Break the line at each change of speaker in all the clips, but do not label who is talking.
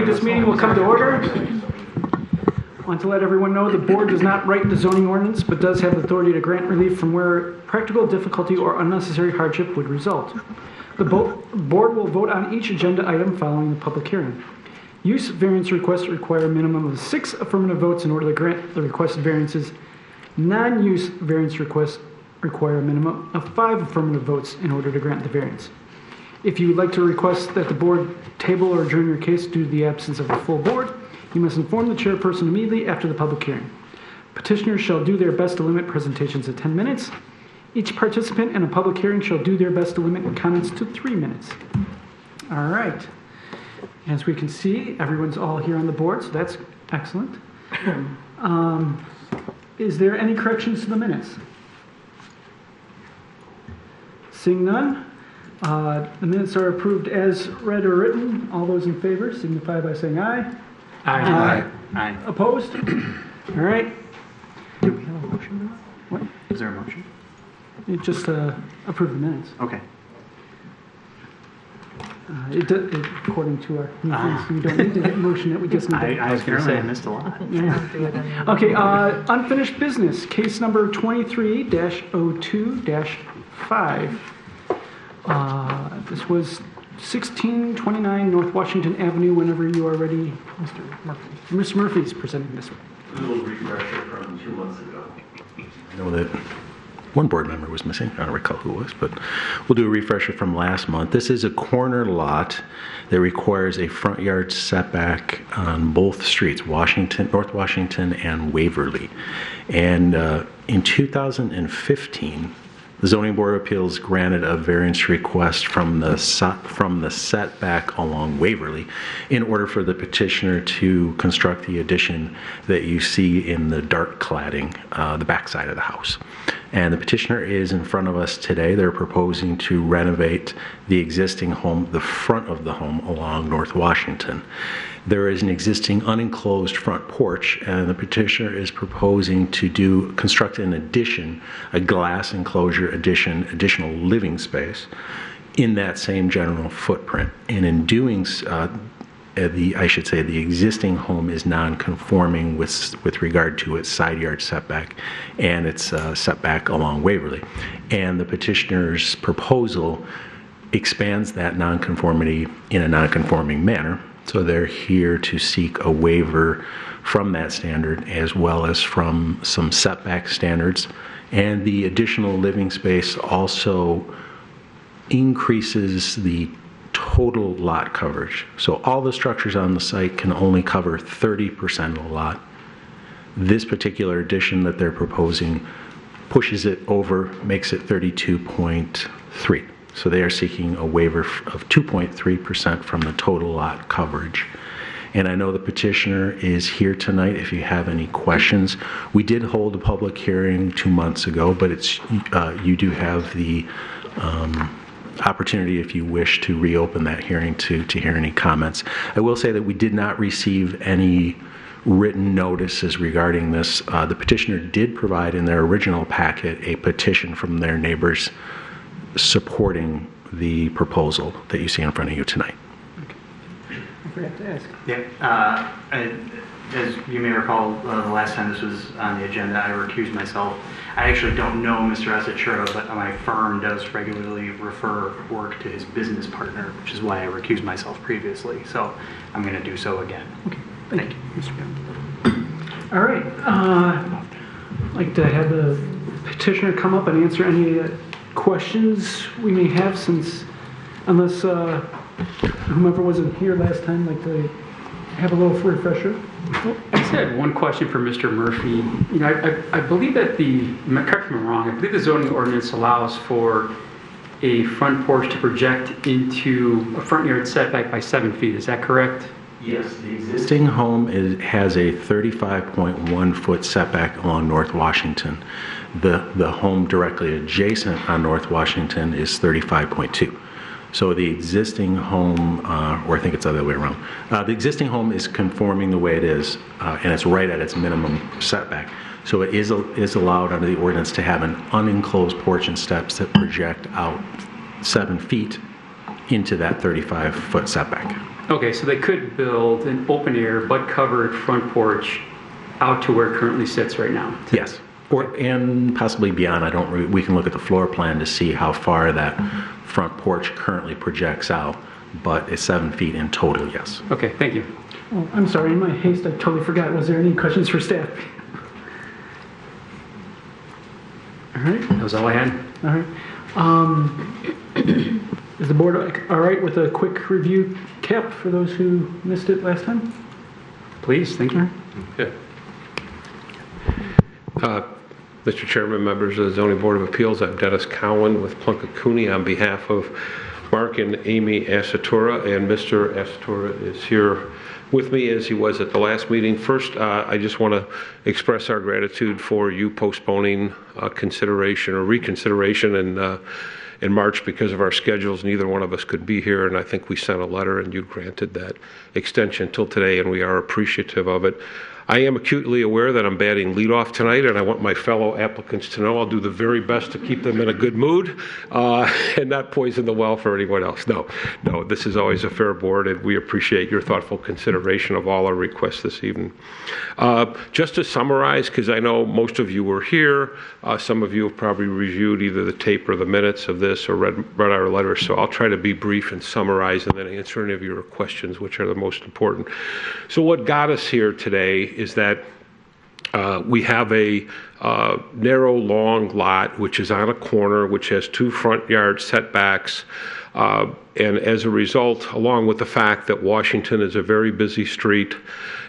this meeting will come to order. I want to let everyone know the board does not write the zoning ordinance, but does have authority to grant relief from where practical difficulty or unnecessary hardship would result. The board will vote on each agenda item following the public hearing. Use variance requests require a minimum of 6 affirmative votes in order to grant the requested variances. Non-use variance requests require a minimum of 5 affirmative votes in order to grant the variance. If you would like to request that the board table or adjourn your case due to the absence of a full board, you must inform the chairperson immediately after the public hearing. Petitioners shall do their best to limit presentations to 10 minutes. Each participant in a public hearing shall do their best to limit comments to 3 minutes. All right. As we can see, everyone's all here on the board, so that's excellent. Is there any corrections to the minutes? Seeing none, the minutes are approved as read or written. All those in favor signify by saying aye.
Aye.
Aye. Opposed? All right.
Do we have a motion now?
What?
Is there a motion?
You just approve the minutes.
Okay.
According to our meetings, we don't need to motion it. We just need to.
I was going to say I missed a lot.
Yeah. Okay. Unfinished business. Case number 23-02-5. This was 1629 North Washington Avenue. Whenever you are ready, Mr. Murphy. Mr. Murphy is presenting this one.
A little refresher from 2 months ago.
I know that one board member was missing. I don't recall who it was, but we'll do a refresher from last month. This is a corner lot that requires a front yard setback on both streets, North Washington and Waverly. And in 2015, the Zoning Board of Appeals granted a variance request from the setback along Waverly in order for the petitioner to construct the addition that you see in the dark cladding, the backside of the house. And the petitioner is in front of us today. They're proposing to renovate the existing home, the front of the home along North Washington. There is an existing unenclosed front porch, and the petitioner is proposing to construct an addition, a glass enclosure addition, additional living space in that same general footprint. And in doing the existing home is non-conforming with regard to its side yard setback and its setback along Waverly. And the petitioner's proposal expands that non-conformity in a non-conforming manner. So they're here to seek a waiver from that standard as well as from some setback standards. And the additional living space also increases the total lot coverage. So all the structures on the site can only cover 30% of the lot. This particular addition that they're proposing pushes it over, makes it 32.3. So they are seeking a waiver of 2.3% from the total lot coverage. And I know the petitioner is here tonight if you have any questions. We did hold a public hearing 2 months ago, but you do have the opportunity, if you wish, to reopen that hearing to hear any comments. I will say that we did not receive any written notices regarding this. The petitioner did provide in their original packet a petition from their neighbors supporting the proposal that you see in front of you tonight.
Okay. I forgot to ask.
Yeah. As you may recall, the last time this was on the agenda, I recused myself. I actually don't know Mr. Asachura, but my firm does regularly refer work to his business partner, which is why I recused myself previously. So I'm going to do so again.
Okay. Thank you, Mr. Gunn. All right. I'd like to have the petitioner come up and answer any questions we may have, unless whomever wasn't here last time like to have a little refresher.
Well, I just had one question for Mr. Murphy. You know, I believe that correct me if I'm wrong, I believe the zoning ordinance allows for a front porch to project into a front yard setback by 7 feet. Is that correct?
Yes, the existing home has a 35.1 foot setback along North Washington. The home directly adjacent on North Washington is 35.2. So the existing home, or I think it's the other way around, the existing home is conforming the way it is, and it's right at its minimum setback. So it is allowed under the ordinance to have an unenclosed porch and steps that project out 7 feet into that 35-foot setback.
Okay, so they could build an open air but covered front porch out to where it currently sits right now?
Yes. And possibly beyond. We can look at the floor plan to see how far that front porch currently projects out, but it's 7 feet in total, yes.
Okay, thank you.
Oh, I'm sorry, in my haste, I totally forgot. Was there any questions for staff? All right,
That was all I had.
all right. Is the board all right with a quick review cap for those who missed it last time?
Please, thank you.
Yeah. Mr. Chairman, members of the Zoning Board of Appeals, I'm Dennis Cowan with Plunkett Cooney on behalf of Mark and Amy Asatura, and Mr. Asatura is here with me as he was at the last meeting. First, I just want to express our gratitude for you postponing consideration or reconsideration in March because of our schedules. Neither one of us could be here, and I think we sent a letter and you granted that extension till today, and we are appreciative of it. I am acutely aware that I'm batting leadoff tonight, and I want my fellow applicants to know I'll do the very best to keep them in a good mood and not poison the well for anyone else. No, this is always a fair board, and we appreciate your thoughtful consideration of all our requests this evening. Just to summarize, because I know most of you were here, some of you have probably reviewed either the tape or the minutes of this or read our letters, so I'll try to be brief and summarize and then answer any of your questions, which are the most important. So what got us here today is that we have a narrow, long lot which is on a corner, which has 2 front yard setbacks, and as a result, along with the fact that Washington is a very busy street,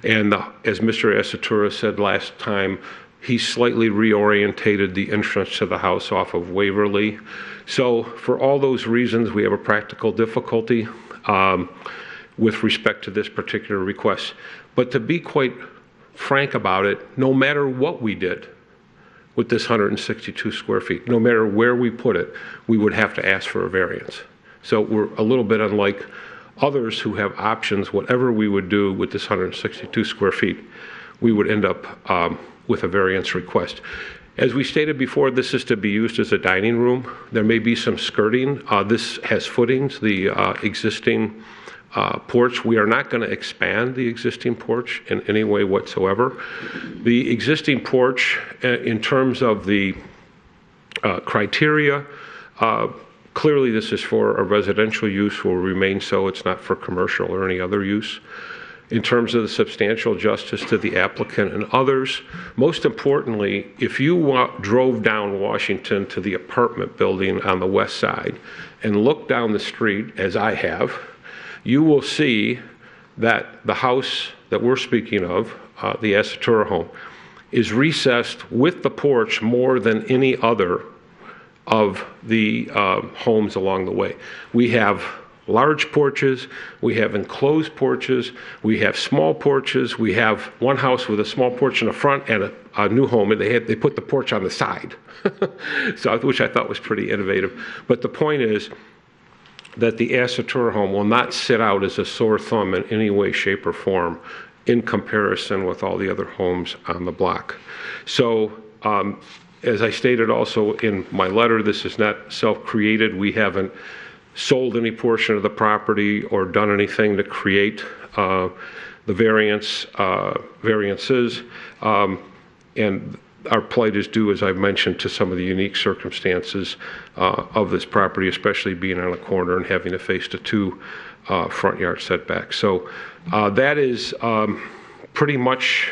and as Mr. Asatura said last time, he slightly reorientated the entrance to the house off of Waverly. So for all those reasons, we have a practical difficulty with respect to this particular request. But to be quite frank about it, no matter what we did with this 162 square feet, no matter where we put it, we would have to ask for a variance. So we're a little bit unlike others who have options. Whatever we would do with this 162 square feet, we would end up with a variance request. As we stated before, this is to be used as a dining room. There may be some skirting. This has footings, the existing porch. We are not going to expand the existing porch in any way whatsoever. The existing porch, in terms of the criteria, clearly this is for a residential use, will remain so. It's not for commercial or any other use. In terms of the substantial justice to the applicant and others, most importantly, if you drove down Washington to the apartment building on the west side and look down the street, as I have, you will see that the house that we're speaking of, the Asatura home, is recessed with the porch more than any other of the homes along the way. We have large porches, we have enclosed porches, we have small porches, we have one house with a small porch in the front and a new home, and they put the porch on the side, so, which I thought was pretty innovative. But the point is that the Asatura home will not sit out as a sore thumb in any way, shape, or form in comparison with all the other homes on the block. So, as I stated also in my letter, this is not self-created. We haven't sold any portion of the property or done anything to create the variances. And our plight is due, as I've mentioned, to some of the unique circumstances of this property, especially being on a corner and having to face the 2 front yard setbacks. So that is pretty much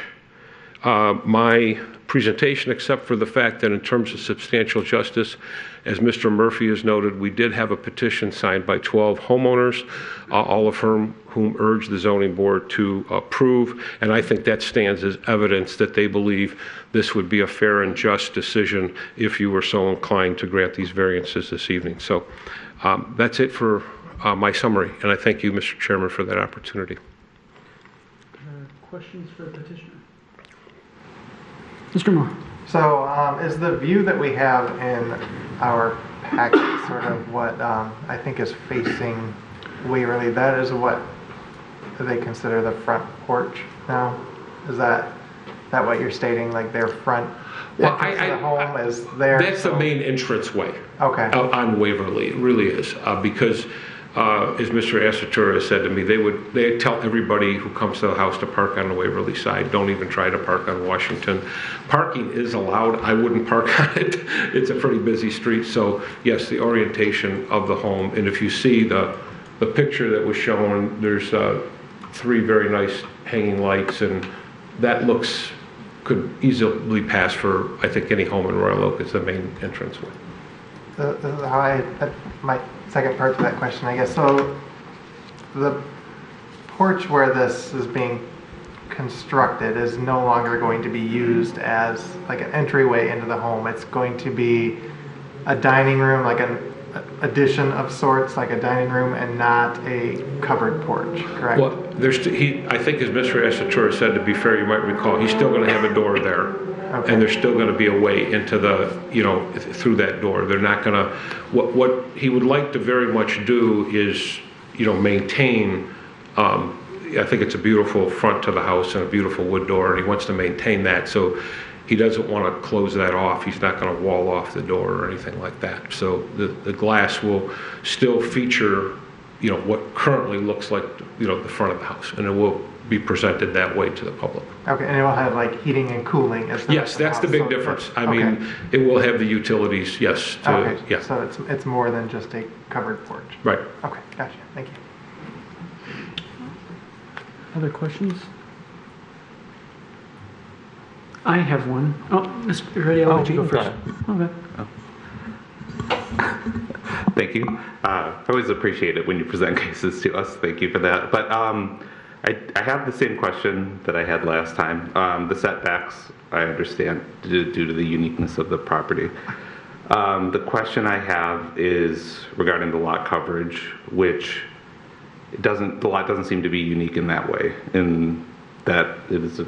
my presentation, except for the fact that in terms of substantial justice, as Mr. Murphy has noted, we did have a petition signed by 12 homeowners, all of whom urged the zoning board to approve, and I think that stands as evidence that they believe this would be a fair and just decision if you were so inclined to grant these variances this evening. So that's it for my summary, and I thank you, Mr. Chairman, for that opportunity.
Questions for the petitioner? Mr. Moore.
So is the view that we have in our packet sort of what I think is facing Waverly? That is what they consider the front porch now? Is that what you're stating, like their front entrance to the home is there?
That's the main entranceway.
Okay.
On Waverly, it really is, because as Mr. Asatura said to me, they tell everybody who comes to the house to park on the Waverly side. Don't even try to park on Washington. Parking is allowed. I wouldn't park on it. It's a pretty busy street. So yes, the orientation of the home. And if you see the picture that was shown, there's 3 very nice hanging lights, and that could easily pass for, I think, any home in Royal Oak as the main entranceway.
My second part to that question, I guess. So the porch where this is being constructed is no longer going to be used as like an entryway into the home. It's going to be a dining room, like an addition of sorts, like a dining room, and not a covered porch, correct?
Well, I think as Mr. Asatura said, to be fair, you might recall, he's still going to have a door there. Okay. And there's still going to be a way into through that door. They're not going to, what he would like to very much do is, maintain, I think it's a beautiful front to the house and a beautiful wood door, and he wants to maintain that. So he doesn't want to close that off. He's not going to wall off the door or anything like that. So the glass will still feature, what currently looks like, the front of the house, and it will be presented that way to the public.
Okay, and it will have like heating and cooling as well.
Yes, that's the big difference. I mean, it will have the utilities, yes.
Yeah. So it's more than just a covered porch.
Right.
Okay, gotcha. Thank you.
Other questions? I have one. Oh, Mr. Reddy, I'll let you go first. Okay.
Thank you. I always appreciate it when you present cases to us. Thank you for that. But I have the same question that I had last time. The setbacks, I understand, due to the uniqueness of the property. The question I have is regarding the lot coverage, which the lot doesn't seem to be unique in that way, in that it is a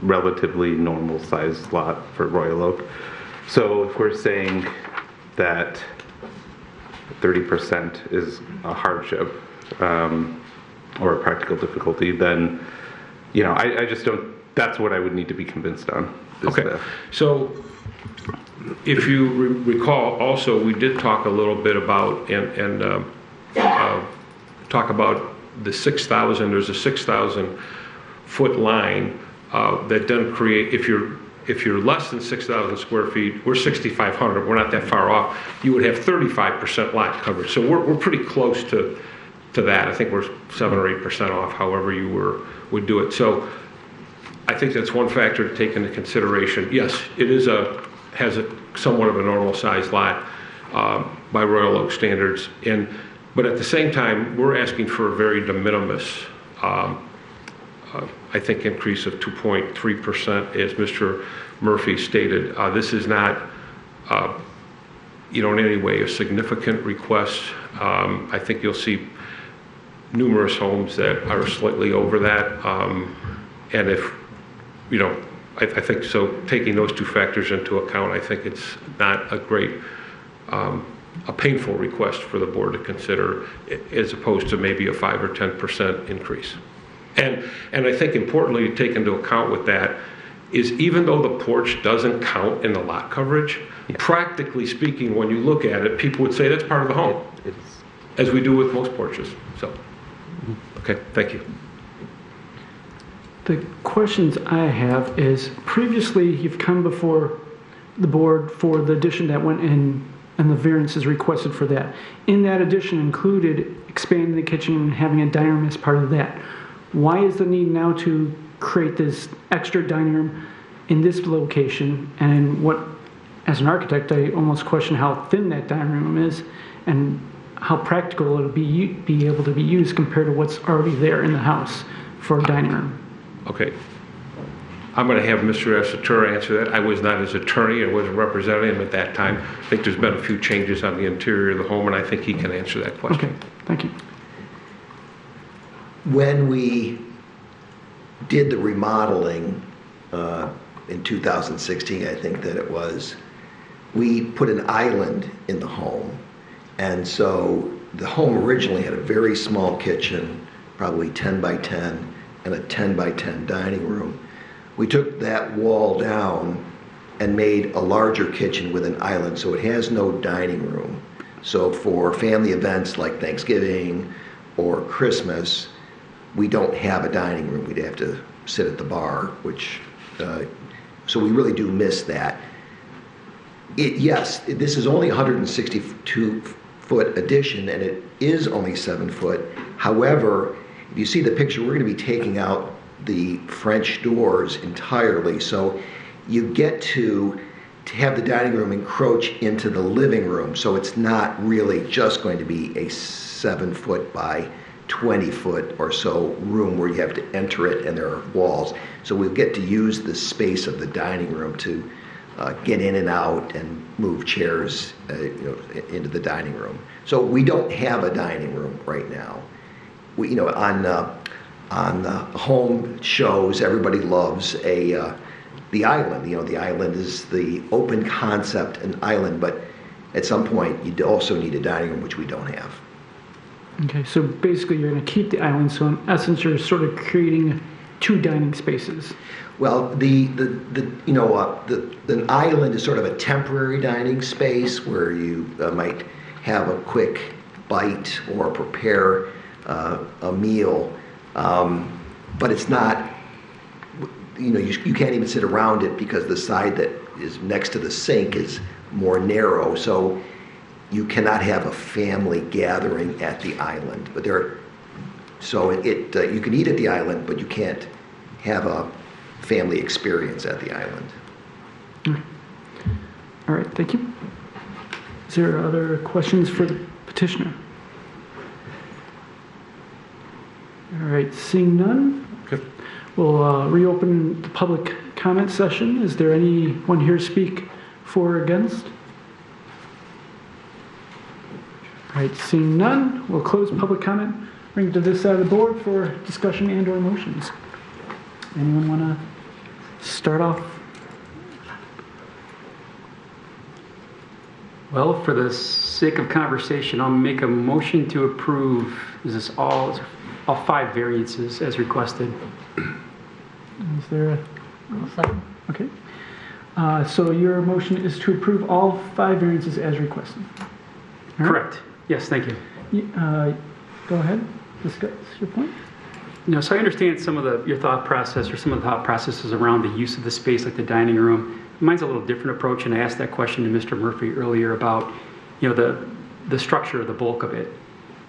relatively normal sized lot for Royal Oak. So if we're saying that 30% is a hardship or a practical difficulty, then I just don't. That's what I would need to be convinced on.
Okay. So if you recall, also we did talk a little bit about talk about the 6,000. There's a 6,000 foot line that doesn't create. If you're less than 6,000 square feet, we're 6,500. We're not that far off. You would have 35% lot coverage. So we're pretty close to that. I think we're 7 or 8% off. However you would do it. So I think that's one factor to take into consideration. Yes, it has a somewhat of a normal size lot by Royal Oak standards, but at the same time, we're asking for a very de minimis. I think increase of 2.3%, as Mr. Murphy stated. This is not, in any way a significant request. I think you'll see numerous homes that are slightly over that. And if, I think so, taking those two factors into account, I think it's not a great, a painful request for the board to consider, as opposed to maybe a 5 or 10% increase. And I think importantly to take into account with that is, even though the porch doesn't count in the lot coverage, practically speaking, when you look at it, people would say that's part of the home, as we do with most porches. So, okay, thank you.
The questions I have is, previously you've come before the board for the addition that went in, and the variance is requested for that. In that addition included expanding the kitchen and having a dining room as part of that. Why is the need now to create this extra dining room in this location? And what, as an architect, I almost question how thin that dining room is and how practical it'll be able to be used compared to what's already there in the house for a dining room.
Okay. I'm going to have Mr. Asatura answer that. I was not his attorney. I wasn't representing him at that time. I think there's been a few changes on the interior of the home, and I think he can answer that question.
Okay, thank you.
When we did the remodeling in 2016, I think that it was, we put an island in the home. And so the home originally had a very small kitchen, probably 10 by 10, and a 10 by 10 dining room. We took that wall down and made a larger kitchen with an island, so it has no dining room. So for family events like Thanksgiving or Christmas, we don't have a dining room. We'd have to sit at the bar, so we really do miss that. Yes, this is only a 162-foot addition, and it is only 7 foot. However, if you see the picture, we're going to be taking out the French doors entirely, so you get to have the dining room encroach into the living room, so it's not really just going to be a 7 foot by 20 foot or so room where you have to enter it and there are walls. So we'll get to use the space of the dining room to get in and out and move chairs into the dining room. So we don't have a dining room right now. We, on home shows, everybody loves the island. The island is the open concept, an island, but at some point you also need a dining room, which we don't have.
Okay, so basically you're going to keep the island, so in essence you're sort of creating 2 dining spaces.
Well, the island is sort of a temporary dining space where you might have a quick bite or prepare a meal, but it's not. You can't even sit around it because the side that is next to the sink is more narrow, so you cannot have a family gathering at the island. But you can eat at the island, but you can't have a family experience at the island.
All right, thank you. Is there other questions for the petitioner? All right, seeing none,
Okay.
we'll reopen the public comment session. Is there anyone here to speak for or against? All right, seeing none, we'll close public comment, bring it to this side of the board for discussion and or motions. Anyone want to start off?
Well, for the sake of conversation, I'll make a motion to approve, is all 5 variances as requested.
Is there a second? Okay. So your motion is to approve all 5 variances as requested. All right.
Correct. Yes, thank you.
Go ahead, discuss your point.
So I understand some of your thought process or some of the thought processes around the use of the space, like the dining room. Mine's a little different approach, and I asked that question to Mr. Murphy earlier about, the structure of the bulk of it.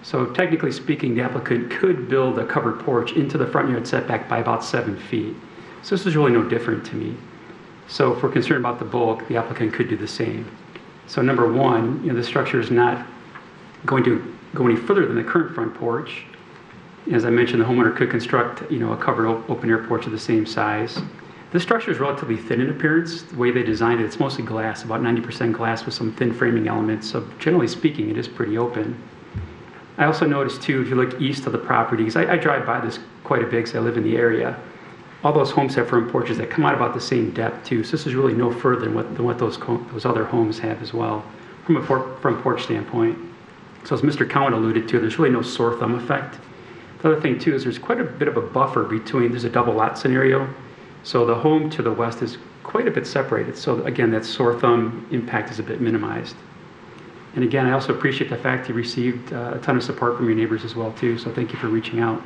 So technically speaking, the applicant could build a covered porch into the front yard setback by about 7 feet. So this is really no different to me. So if we're concerned about the bulk, the applicant could do the same. So number one, the structure is not going to go any further than the current front porch. As I mentioned, the homeowner could construct, a covered open air porch of the same size. The structure is relatively thin in appearance. The way they designed it, it's mostly glass, about 90% glass with some thin framing elements. So generally speaking, it is pretty open. I also noticed too, if you look east of the properties, I drive by this quite a bit because I live in the area. All those homes have front porches that come out about the same depth too. So this is really no further than what those other homes have as well, from a front porch standpoint. So as Mr. Cowan alluded to, there's really no sore thumb effect. The other thing too is there's quite a bit of a buffer between, there's a double lot scenario. So the home to the west is quite a bit separated. So again, that sore thumb impact is a bit minimized. And again, I also appreciate the fact you received a ton of support from your neighbors as well too. So thank you for reaching out.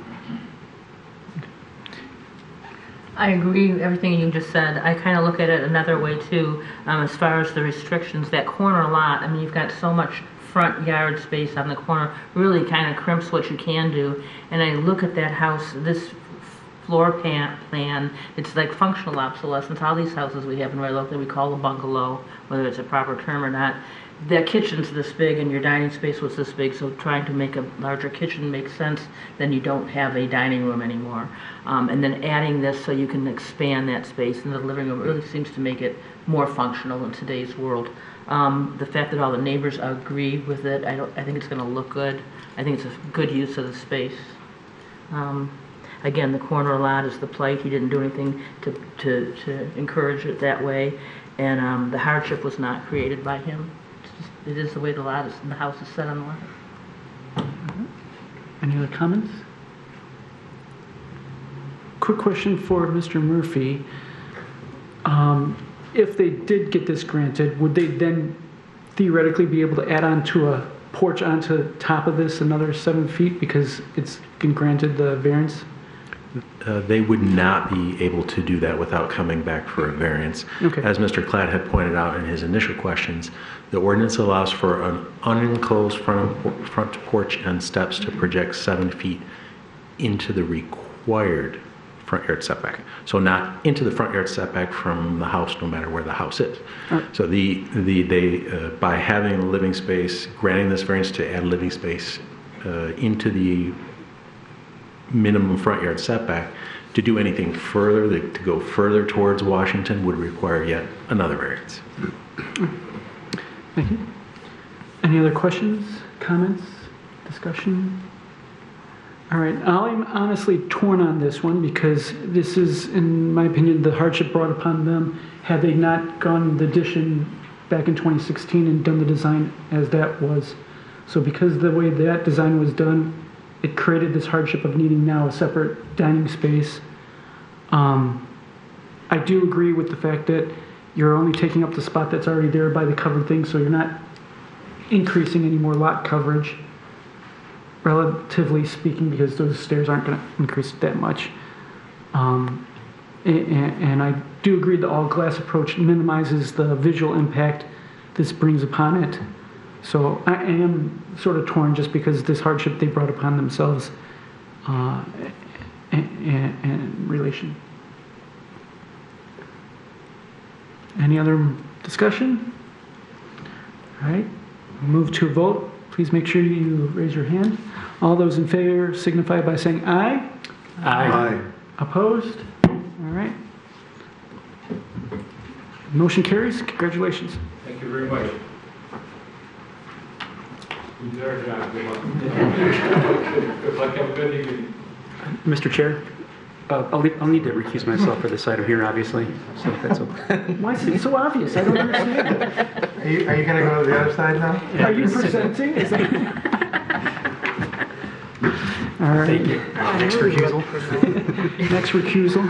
I agree with everything you just said. I kind of look at it another way too, as far as the restrictions. That corner lot, you've got so much front yard space on the corner, really kind of crimps what you can do. And I look at that house, this floor plan, it's like functional obsolescence. All these houses we have in Red Oak that we call a bungalow, whether it's a proper term or not, the kitchen's this big and your dining space was this big, so trying to make a larger kitchen makes sense. Then you don't have a dining room anymore. And then adding this so you can expand that space in the living room really seems to make it more functional in today's world. The fact that all the neighbors agree with it, I think it's going to look good. I think it's a good use of the space. Again, the corner lot is the plight. He didn't do anything to encourage it that way, and the hardship was not created by him. It is the way the lot is, the house is set on the lot.
Any other comments? Quick question for Mr. Murphy. If they did get this granted, would they then theoretically be able to add on to a porch onto top of this another 7 feet because it's been granted the variance?
They would not be able to do that without coming back for a variance.
Okay.
As Mr. Klatt had pointed out in his initial questions, the ordinance allows for an unenclosed front porch and steps to project 7 feet into the required front yard setback. So not into the front yard setback from the house, no matter where the house is.
All right.
So by having a living space, granting this variance to add living space into the minimum front yard setback, to do anything further, to go further towards Washington would require yet another variance.
Thank you. Any other questions, comments, discussion? All right, I'm honestly torn on this one because this is, in my opinion, the hardship brought upon them had they not gone the addition back in 2016 and done the design as that was. So because the way that design was done, it created this hardship of needing now a separate dining space. I do agree with the fact that you're only taking up the spot that's already there by the covered thing, so you're not increasing any more lot coverage, relatively speaking, because those stairs aren't going to increase that much. And I do agree the all-glass approach minimizes the visual impact this brings upon it. So I am sort of torn just because this hardship they brought upon themselves in relation. Any other discussion? All right, move to a vote. Please make sure you raise your hand. All those in favor signify by saying aye.
Aye.
Opposed? All right. Motion carries. Congratulations.
Thank you very much. You did our job. Good luck. Good luck. Have a good evening.
Mr. Chair, I'll need to recuse myself for this item here, obviously, so if that's okay.
Why is it so obvious? I don't understand.
Are you going to go to the other side now?
Are you presenting? Is that... All right.
Thank you.
Next recusal.
Next recusal.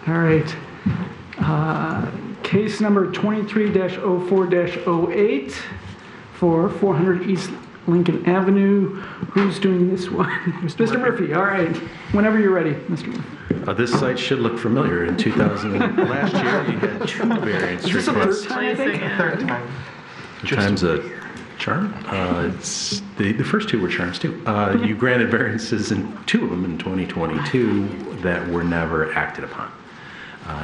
All right. Case number 23-04-08 for 400 East Lincoln Avenue. Who's doing this one? Mr. Murphy. All right. Whenever you're ready, Mr. Murphy.
This site should look familiar. In 2000, last year, you had 2 variance
Is this the
requests.
third time, I think?
Third time.
Times a charm. It's the first 2 were charms too. You granted variances in 2 of them in 2022 that were never acted upon.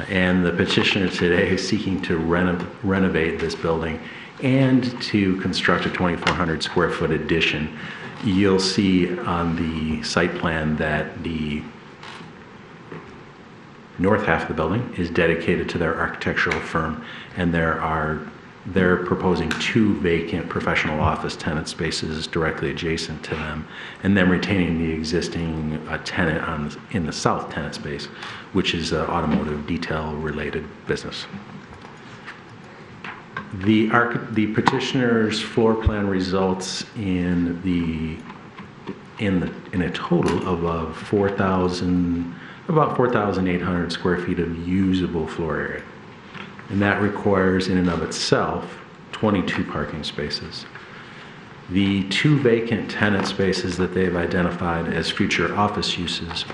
And the petitioner today is seeking to renovate this building and to construct a 2,400 square foot addition. You'll see on the site plan that the north half of the building is dedicated to their architectural firm, and they're proposing 2 vacant professional office tenant spaces directly adjacent to them, and then retaining the existing tenant in the south tenant space, which is an automotive detail related business. The petitioner's floor plan results in a total of about 4,800 square feet of usable floor area. And that requires, in and of itself, 22 parking spaces. The 2 vacant tenant spaces that they've identified as future office uses,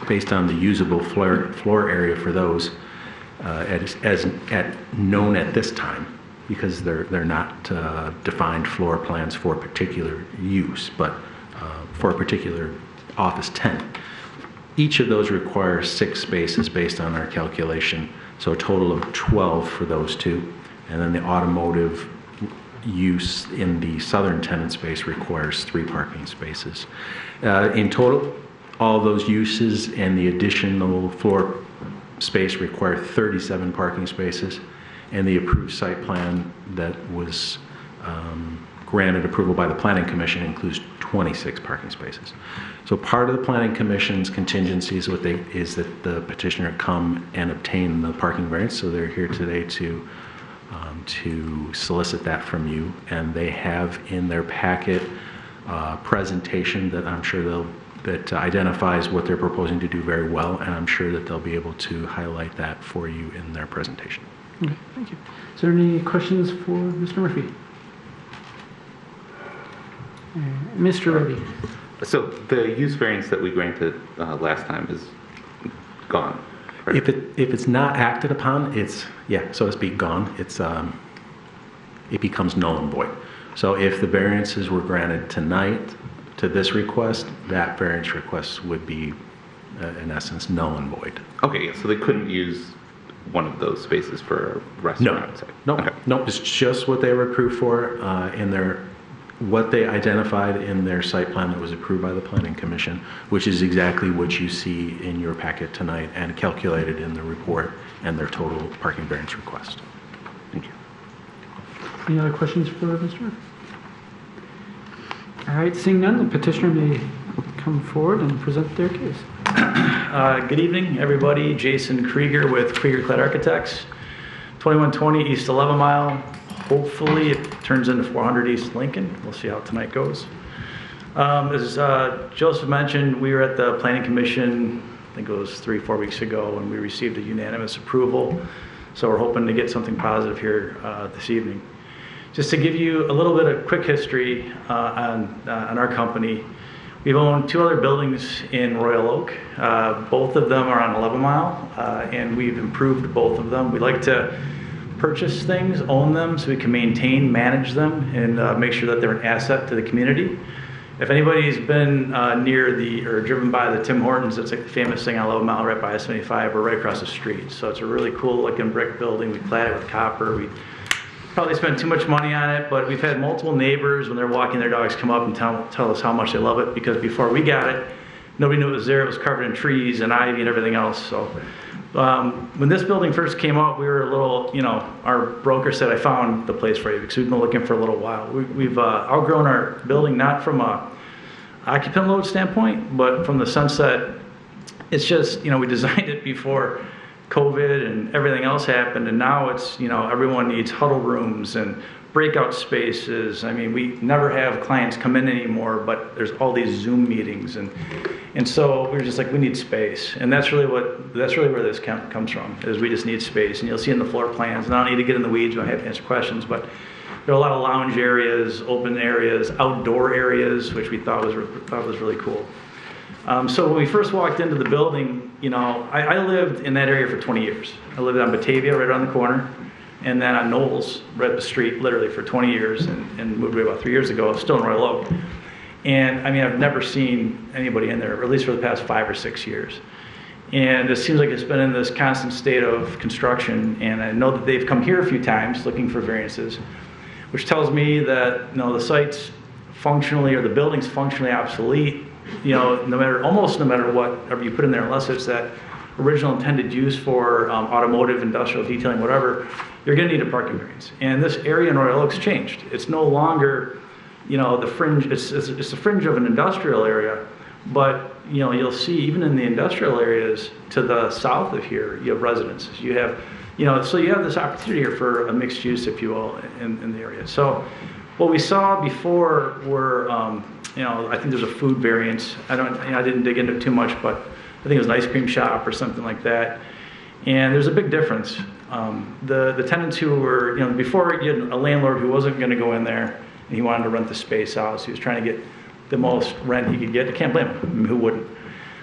based on the usable floor area for those, as known at this time, because they're not defined floor plans for a particular use, but for a particular office tenant. Each of those requires 6 spaces based on our calculation. So a total of 12 for those 2. And then the automotive use in the southern tenant space requires 3 parking spaces. In total, all those uses and the additional floor space require 37 parking spaces. And the approved site plan that was granted approval by the Planning Commission includes 26 parking spaces. So part of the Planning Commission's contingencies is that the petitioner come and obtain the parking variance. So they're here today to solicit that from you, and they have in their packet presentation that I'm sure that identifies what they're proposing to do very well, and I'm sure that they'll be able to highlight that for you in their presentation.
Okay, thank you. Is there any questions for Mr. Murphy? Mr. Reddy?
So the use variance that we granted last time is gone, correct?
If it's not acted upon, it's, yeah, so to speak, gone. It becomes null and void. So if the variances were granted tonight to this request, that variance request would be, in essence, null and void.
Okay, yeah, so they couldn't use one of those spaces for a restaurant?
No,
Okay.
no, it's just what they were approved for in what they identified in their site plan that was approved by the Planning Commission, which is exactly what you see in your packet tonight and calculated in the report and their total parking variance request.
Thank you.
Any other questions for Mr. Murphy? All right, seeing none, the petitioner may come forward and present their case.
Good evening, everybody. Jason Krieger with Krieger-Klett Architects, 2120 East 11 Mile. Hopefully it turns into 400 East Lincoln. We'll see how tonight goes. As Joseph mentioned, we were at the Planning Commission, I think it was 3-4 weeks ago, and we received a unanimous approval. So we're hoping to get something positive here this evening. Just to give you a little bit of quick history on our company, we've owned 2 other buildings in Royal Oak. Both of them are on 11 Mile, and we've improved both of them. We like to purchase things, own them, so we can maintain, manage them, and make sure that they're an asset to the community. If anybody's been near or driven by the Tim Hortons, it's like the famous thing on 11 Mile right by I-75, we're right across the street. So it's a really cool looking brick building. We clad it with copper. We probably spent too much money on it, but we've had multiple neighbors when they're walking their dogs come up and tell us how much they love it, because before we got it, nobody knew it was there. It was covered in trees and ivy and everything else. So when this building first came out, we were a little, our broker said, I found the place for you, because we've been looking for a little while. We've outgrown our building, not from a occupant load standpoint, but from the sense that it's just, we designed it before COVID and everything else happened, and now it's, everyone needs huddle rooms and breakout spaces. I mean, we never have clients come in anymore, but there's all these Zoom meetings, and so we're just like, we need space, and that's really where this comes from, is we just need space. And you'll see in the floor plans, and I don't need to get in the weeds when I have to answer questions, but there are a lot of lounge areas, open areas, outdoor areas, which we thought was really cool. So when we first walked into the building, I lived in that area for 20 years. I lived on Batavia, right around the corner, and then on Knowles, right up the street, literally for 20 years, and moved away about 3 years ago, still in Royal Oak. And I mean, I've never seen anybody in there, or at least for the past 5 or 6 years. And it seems like it's been in this constant state of construction, and I know that they've come here a few times looking for variances, which tells me that the site's functionally, or the building's functionally obsolete, almost no matter whatever you put in there, unless it's that original intended use for automotive, industrial, detailing, whatever, you're going to need a parking variance. And this area in Royal Oak's changed. It's no longer, the fringe, it's the fringe of an industrial area, but, you'll see even in the industrial areas to the south of here, you have residences. You have, so you have this opportunity here for a mixed use, if you will, in the area. So what we saw before were, I think there's a food variance. I didn't dig into it too much, but I think it was an ice cream shop or something like that. And there's a big difference. The tenants who were, before you had a landlord who wasn't going to go in there, and he wanted to rent the space out, so he was trying to get the most rent he could get. I can't blame him. I mean, who wouldn't?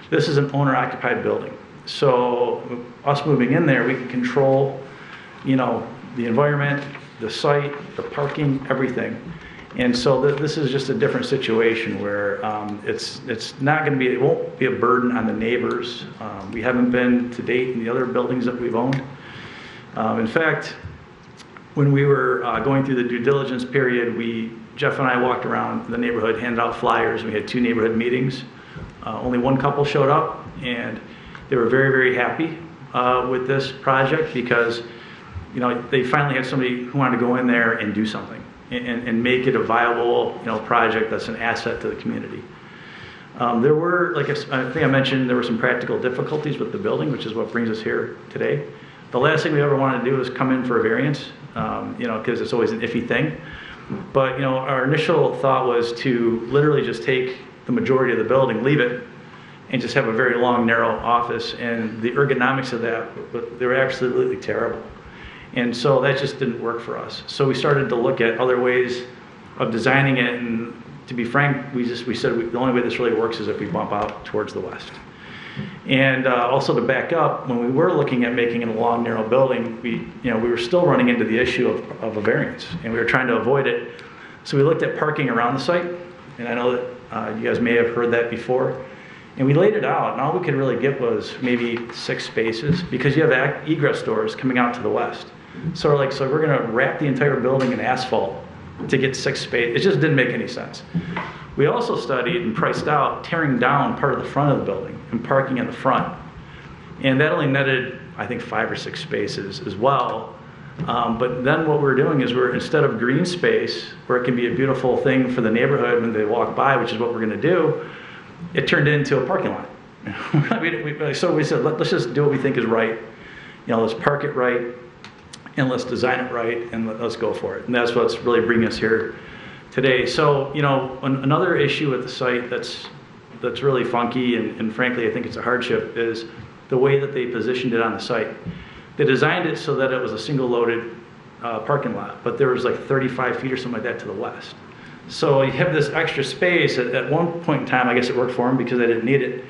This is an owner-occupied building. So us moving in there, we can control, the environment, the site, the parking, everything. And so this is just a different situation where it's not going to be, it won't be a burden on the neighbors. We haven't been to date in the other buildings that we've owned. In fact, when we were going through the due diligence period, Jeff and I walked around the neighborhood, handed out flyers. We had 2 neighborhood meetings. Only one couple showed up, and they were very, very happy with this project because, they finally had somebody who wanted to go in there and do something and make it a viable, project that's an asset to the community. There were, like I think I mentioned, there were some practical difficulties with the building, which is what brings us here today. The last thing we ever wanted to do is come in for a variance, because it's always an iffy thing. But, our initial thought was to literally just take the majority of the building, leave it, and just have a very long, narrow office. And the ergonomics of that, they were absolutely terrible. And so that just didn't work for us. So we started to look at other ways of designing it, and to be frank, we said the only way this really works is if we bump out towards the west. And also to back up, when we were looking at making it a long, narrow building, we were still running into the issue of a variance, and we were trying to avoid it. So we looked at parking around the site, and I know that you guys may have heard that before. And we laid it out, and all we could really get was maybe 6 spaces, because you have egress doors coming out to the west. So we're like, so we're going to wrap the entire building in asphalt to get 6 spaces. It just didn't make any sense. We also studied and priced out tearing down part of the front of the building and parking in the front. And that only netted, I think, 5 or 6 spaces as well. But then what we're doing is instead of green space, where it can be a beautiful thing for the neighborhood when they walk by, which is what we're going to do, it turned into a parking lot. So we said, let's just do what we think is right. Let's park it right, and let's design it right, and let's go for it. And that's what's really bringing us here today. So, another issue with the site that's really funky, and frankly, I think it's a hardship, is the way that they positioned it on the site. They designed it so that it was a single loaded parking lot, but there was like 35 feet or something like that to the west. So you have this extra space. At one point in time, I guess it worked for them because they didn't need it.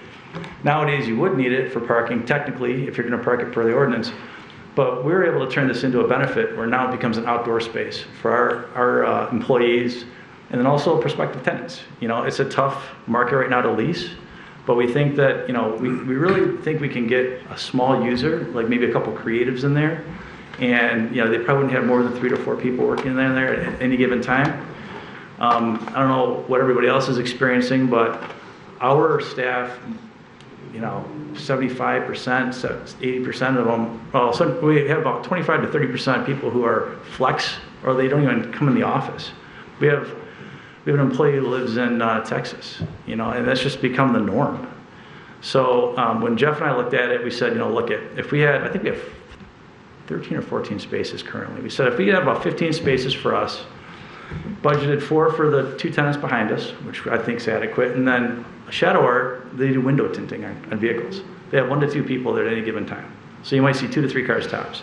Nowadays, you would need it for parking, technically, if you're going to park it per the ordinance. But we were able to turn this into a benefit where now it becomes an outdoor space for our employees and then also prospective tenants. It's a tough market right now to lease, but we think that, we really think we can get a small user, like maybe a couple creatives in there. And, they probably wouldn't have more than 3 to 4 people working in there at any given time. I don't know what everybody else is experiencing, but our staff, 75%, 80% of them, so we have about 25 to 30% people who are flex, or they don't even come in the office. We have an employee who lives in Texas, and that's just become the norm. So when Jeff and I looked at it, we said, if we had, I think we have 13 or 14 spaces currently. We said if we had about 15 spaces for us, budgeted 4 for the 2 tenants behind us, which I think is adequate, and then Shadow Art, they do window tinting on vehicles. They have 1 to 2 people there at any given time. So you might see 2 to 3 cars tops.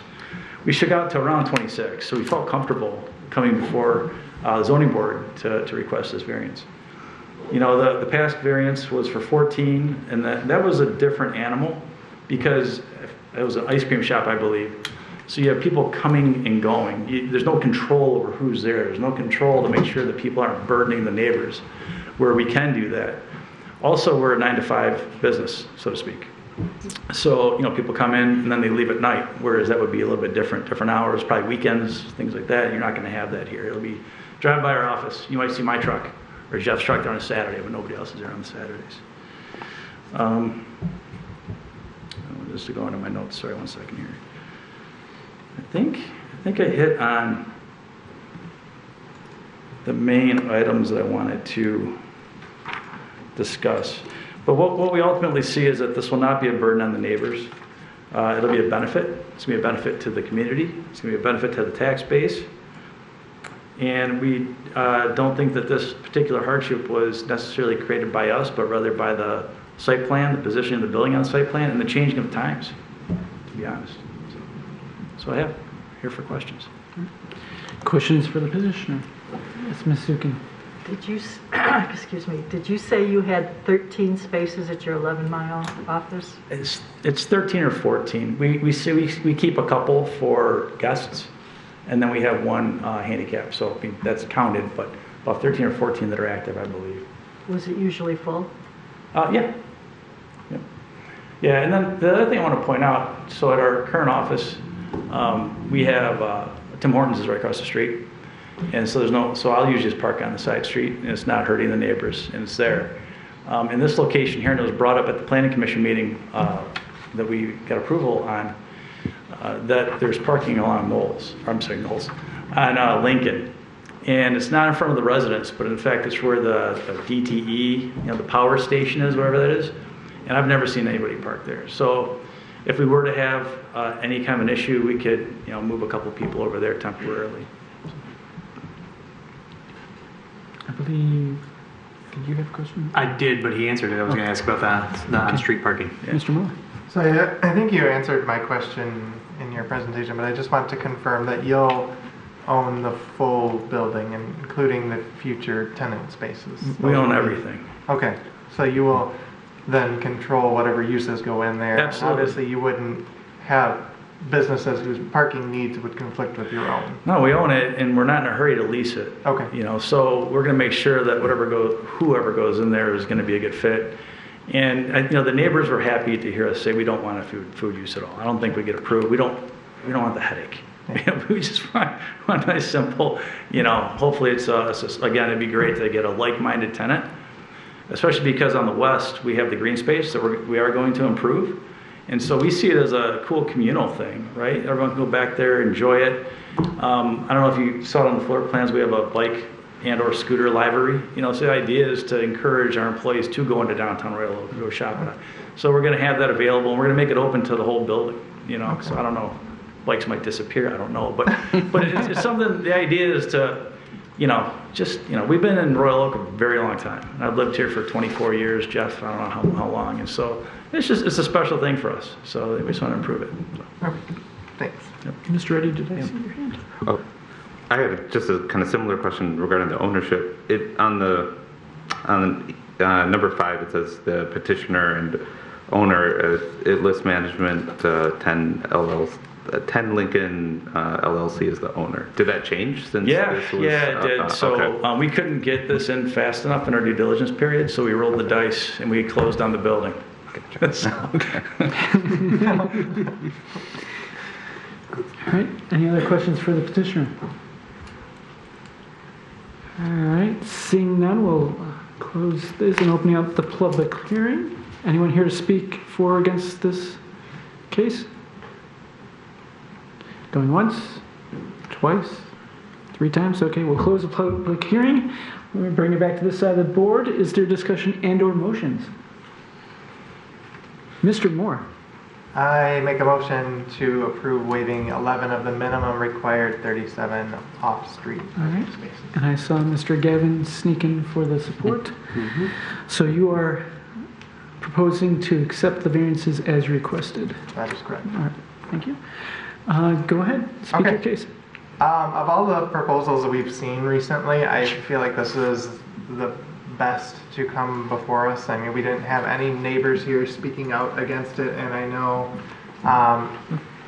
We shook out to around 26, so we felt comfortable coming before the zoning board to request this variance. The past variance was for 14, and that was a different animal because it was an ice cream shop, I believe. So you have people coming and going. There's no control over who's there. There's no control to make sure that people aren't burdening the neighbors, where we can do that. Also, we're a 9 to 5 business, so to speak. So, people come in and then they leave at night, whereas that would be a little bit different hours, probably weekends, things like that. You're not going to have that here. It'll be drive by our office. You might see my truck or Jeff's truck there on a Saturday, but nobody else is there on the Saturdays. Just to go into my notes, sorry, 1 second here. I think I hit on the main items that I wanted to discuss. But what we ultimately see is that this will not be a burden on the neighbors. It'll be a benefit. It's going to be a benefit to the community. It's going to be a benefit to the tax base. And we don't think that this particular hardship was necessarily created by us, but rather by the site plan, the position of the building on the site plan, and the changing of times, to be honest. So I have here for questions.
Questions for the petitioner? Yes, Ms. Sukin.
Did you, excuse me, did you say you had 13 spaces at your 11-mile office?
It's 13 or 14. We keep a couple for guests, and then we have 1 handicap. So that's counted, but about 13 or 14 that are active, I believe.
Was it usually full?
Yeah. Yeah, and then the other thing I want to point out, so at our current office, we have, Tim Hortons is right across the street. And so I'll usually just park on the side street, and it's not hurting the neighbors, and it's there. In this location here, and it was brought up at the planning commission meeting that we got approval on, that there's parking along on Lincoln. And it's not in front of the residents, but in fact, it's where the DTE, the power station is, wherever that is. And I've never seen anybody park there. So if we were to have any kind of an issue, we could, move a couple people over there temporarily.
I believe, did you have a question?
I did, but he answered it. I was going to ask about the on-street parking.
Yeah. Mr. Moore.
So I think you answered my question in your presentation, but I just want to confirm that you'll own the full building, including the future tenant spaces.
We own everything.
Okay, so you will then control whatever uses go in there.
Absolutely.
Obviously, you wouldn't have businesses whose parking needs would conflict with your own.
No, we own it, and we're not in a hurry to lease it.
Okay.
You know, so we're going to make sure that whoever goes in there is going to be a good fit. And the neighbors were happy to hear us say we don't want a food use at all. I don't think we get approved. We don't want the headache. We just want nice, simple. Hopefully it's again, it'd be great to get a like-minded tenant, especially because on the west we have the green space that we are going to improve. And so we see it as a cool communal thing, right? Everyone can go back there, enjoy it. I don't know if you saw it on the floor plans, we have a bike and or scooter library. So the idea is to encourage our employees to go into downtown Royal Oak and go shopping. So we're going to have that available, and we're going to make it open to the whole building. Okay. So I don't know, bikes might disappear, I don't know. But it's something, the idea is to, we've been in Royal Oak a very long time. I've lived here for 24 years, Jeff, I don't know how long. And so it's a special thing for us. So we just want to improve it. So.
Okay. Thanks.
Yep.
Mr. Reddy, did I see your hand?
Oh, I have just a kind of similar question regarding the ownership. On number 5, it says the petitioner and owner. It lists management 10 Lincoln LLC is the owner. Did that change since this was?
Yeah, it did. So
okay.
We couldn't get this in fast enough in our due diligence period, so we rolled the dice and we closed on the building.
Okay.
All right, any other questions for the petitioner? All right, seeing none, we'll close this and opening up the public hearing. Anyone here to speak for or against this case? Going once, twice, 3 times? Okay, we'll close the public hearing. We'll bring it back to this side of the board. Is there discussion and or motions? Mr. Moore.
I make a motion to approve waiving 11 of the minimum required 37 off-street
All right.
spaces.
And I saw Mr. Gavin sneaking for the support.
Mm-hmm.
So you are proposing to accept the variances as requested.
That is correct.
All right, thank you. Go ahead, speak
Okay.
your case.
Of all the proposals that we've seen recently, I feel like this is the best to come before us. I mean, we didn't have any neighbors here speaking out against it, and I know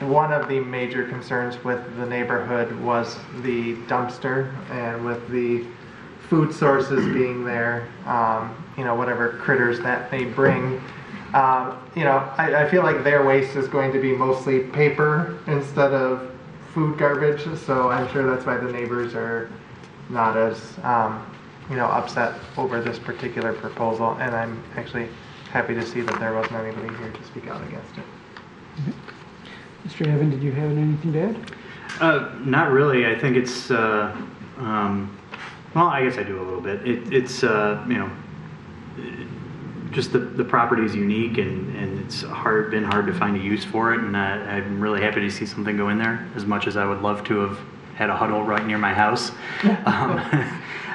one of the major concerns with the neighborhood was the dumpster, and with the food sources being there, whatever critters that they bring. I feel like their waste is going to be mostly paper instead of food garbage, so I'm sure that's why the neighbors are not as upset over this particular proposal, and I'm actually happy to see that there wasn't anybody here to speak out against it.
Mr. Evan, did you have anything to add?
Not really. I think it's, well, I guess I do a little bit. It's just the property is unique, and it's been hard to find a use for it, and I'm really happy to see something go in there, as much as I would love to have had a huddle right near my house.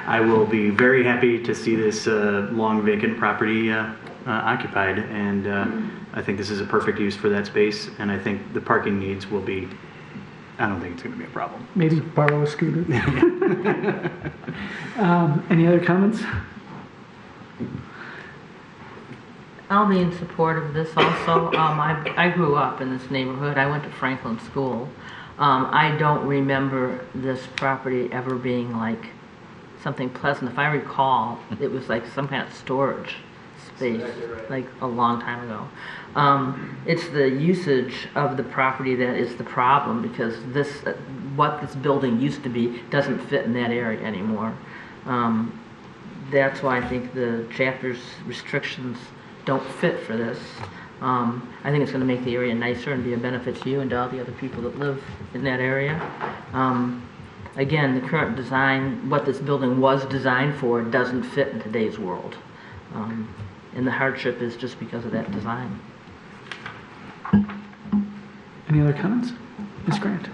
I will be very happy to see this long vacant property occupied, and I think this is a perfect use for that space, and I think the parking needs will be, I don't think it's going to be a problem.
Maybe borrow a scooter. Any other comments?
I'll be in support of this also. I grew up in this neighborhood. I went to Franklin School. I don't remember this property ever being like something pleasant. If I recall, it was like some kind of storage space, like a long time ago. It's the usage of the property that is the problem, because what this building used to be doesn't fit in that area anymore. That's why I think the chapter's restrictions don't fit for this. I think it's going to make the area nicer and be a benefit to you and to all the other people that live in that area. Again, the current design, what this building was designed for, doesn't fit in today's world. And the hardship is just because of that design.
Any other comments? Ms. Grant?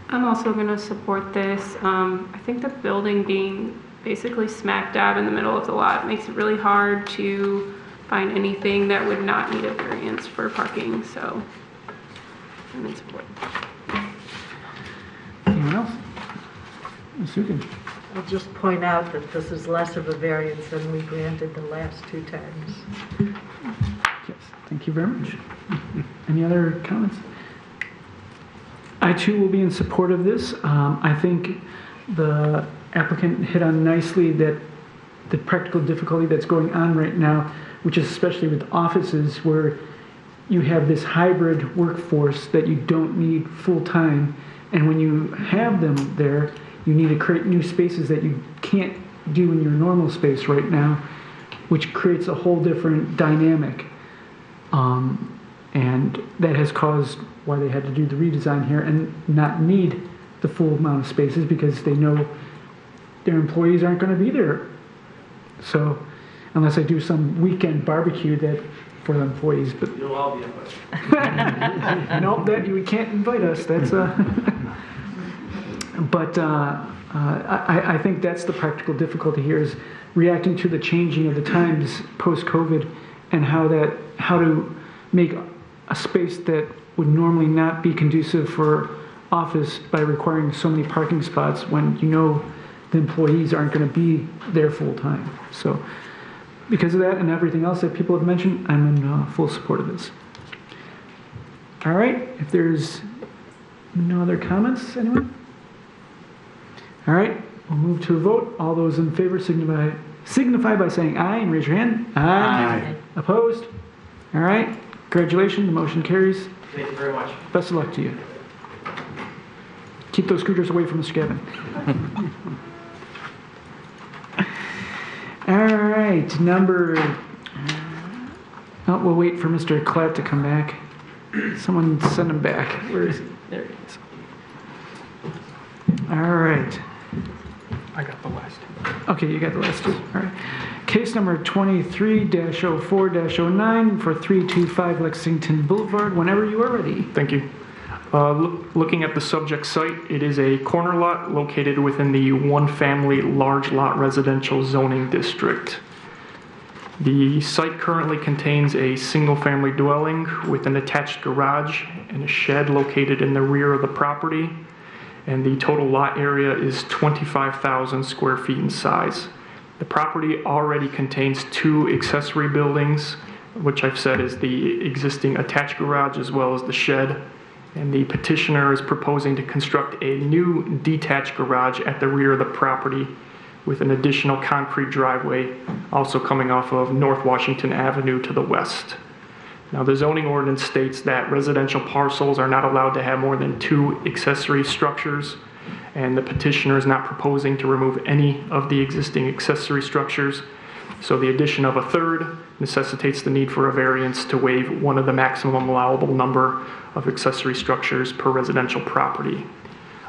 I'm also going to support this. I think the building being basically smack dab in the middle of the lot makes it really hard to find anything that would not need a variance for parking, so I'm in support.
Anyone else? Ms. Sukin?
I'll just point out that this is less of a variance than we granted the last 2 times.
Yes, thank you very much. Any other comments? I too will be in support of this. I think the applicant hit on nicely that the practical difficulty that's going on right now, which is especially with offices where you have this hybrid workforce that you don't need full-time, and when you have them there, you need to create new spaces that you can't do in your normal space right now, which creates a whole different dynamic. And that has caused why they had to do the redesign here and not need the full amount of spaces because they know their employees aren't going to be there. So unless I do some weekend barbecue that for the employees, but
You'll all be invited.
no, that you can't invite us. That's But I think that's the practical difficulty here is reacting to the changing of the times post-COVID and how to make a space that would normally not be conducive for office by requiring so many parking spots when you know the employees aren't going to be there full time. So because of that and everything else that people have mentioned, I'm in full support of this. All right, if there's no other comments, anyone? All right, we'll move to a vote. All those in favor signify by saying aye and raise your hand. Aye. Opposed? All right, congratulations, the motion carries.
Thank you very much.
Best of luck to you. Keep those scooters away from Mr. Gavin. All right, we'll wait for Mr. Klatt to come back. Someone send him back. Where is he? There he is. All right.
I got the last.
Okay, you got the last two. All right. Case number 23-04-09 for 325 Lexington Boulevard. Whenever you are ready.
Thank you. Looking at the subject site, it is a corner lot located within the one-family large lot residential zoning district. The site currently contains a single-family dwelling with an attached garage and a shed located in the rear of the property, and the total lot area is 25,000 square feet in size. The property already contains 2 accessory buildings, which I've said is the existing attached garage as well as the shed. And the petitioner is proposing to construct a new detached garage at the rear of the property with an additional concrete driveway also coming off of North Washington Avenue to the west. Now, the zoning ordinance states that residential parcels are not allowed to have more than 2 accessory structures, and the petitioner is not proposing to remove any of the existing accessory structures. So the addition of a third necessitates the need for a variance to waive one of the maximum allowable number of accessory structures per residential property.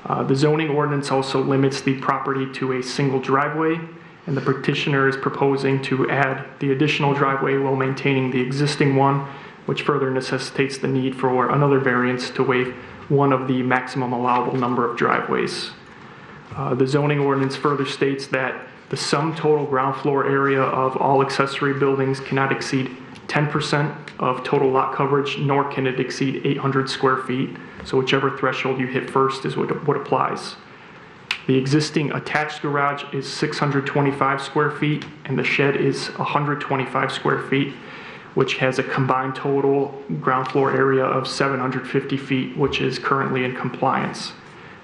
The zoning ordinance also limits the property to a single driveway, and the petitioner is proposing to add the additional driveway while maintaining the existing one, which further necessitates the need for another variance to waive one of the maximum allowable number of driveways. The zoning ordinance further states that the sum total ground floor area of all accessory buildings cannot exceed 10% of total lot coverage, nor can it exceed 800 square feet. So whichever threshold you hit first is what applies. The existing attached garage is 625 square feet, and the shed is 125 square feet, which has a combined total ground floor area of 750 feet, which is currently in compliance.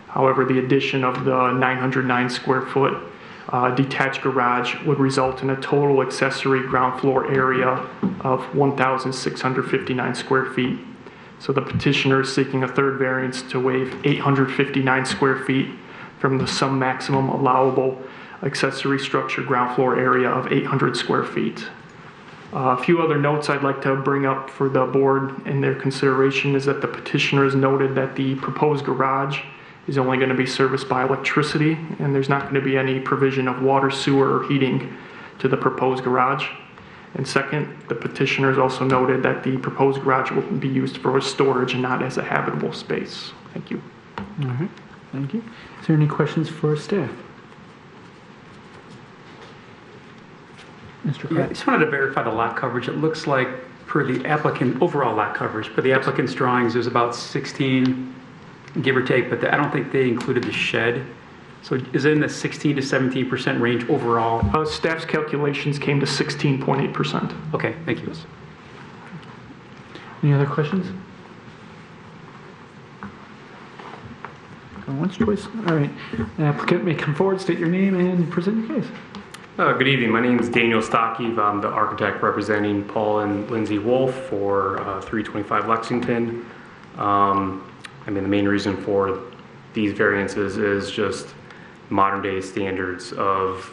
However, the addition of the 909 square foot detached garage would result in a total accessory ground floor area of 1,659 square feet. So the petitioner is seeking a third variance to waive 859 square feet from the sum maximum allowable accessory structure ground floor area of 800 square feet. A few other notes I'd like to bring up for the board in their consideration is that the petitioner has noted that the proposed garage is only going to be serviced by electricity, and there's not going to be any provision of water, sewer, or heating to the proposed garage. And second, the petitioner has also noted that the proposed garage will be used for storage and not as a habitable space. Thank you.
All right, thank you. Is there any questions for staff? Mr.
Yeah, I
Pratt?
just wanted to verify the lot coverage. It looks like per the applicant, overall lot coverage, per the applicant's drawings, there's about 16, give or take, but I don't think they included the shed. So is it in the 16 to 17% range overall?
Staff's calculations came to 16.8%.
Okay, thank you.
Any other questions? Going once, twice? All right. The applicant may come forward, state your name, and present your case.
Good evening. My name is Daniel Stockey. I'm the architect representing Paul and Lindsay Wolf for 325 Lexington. The main reason for these variances is just modern day standards of,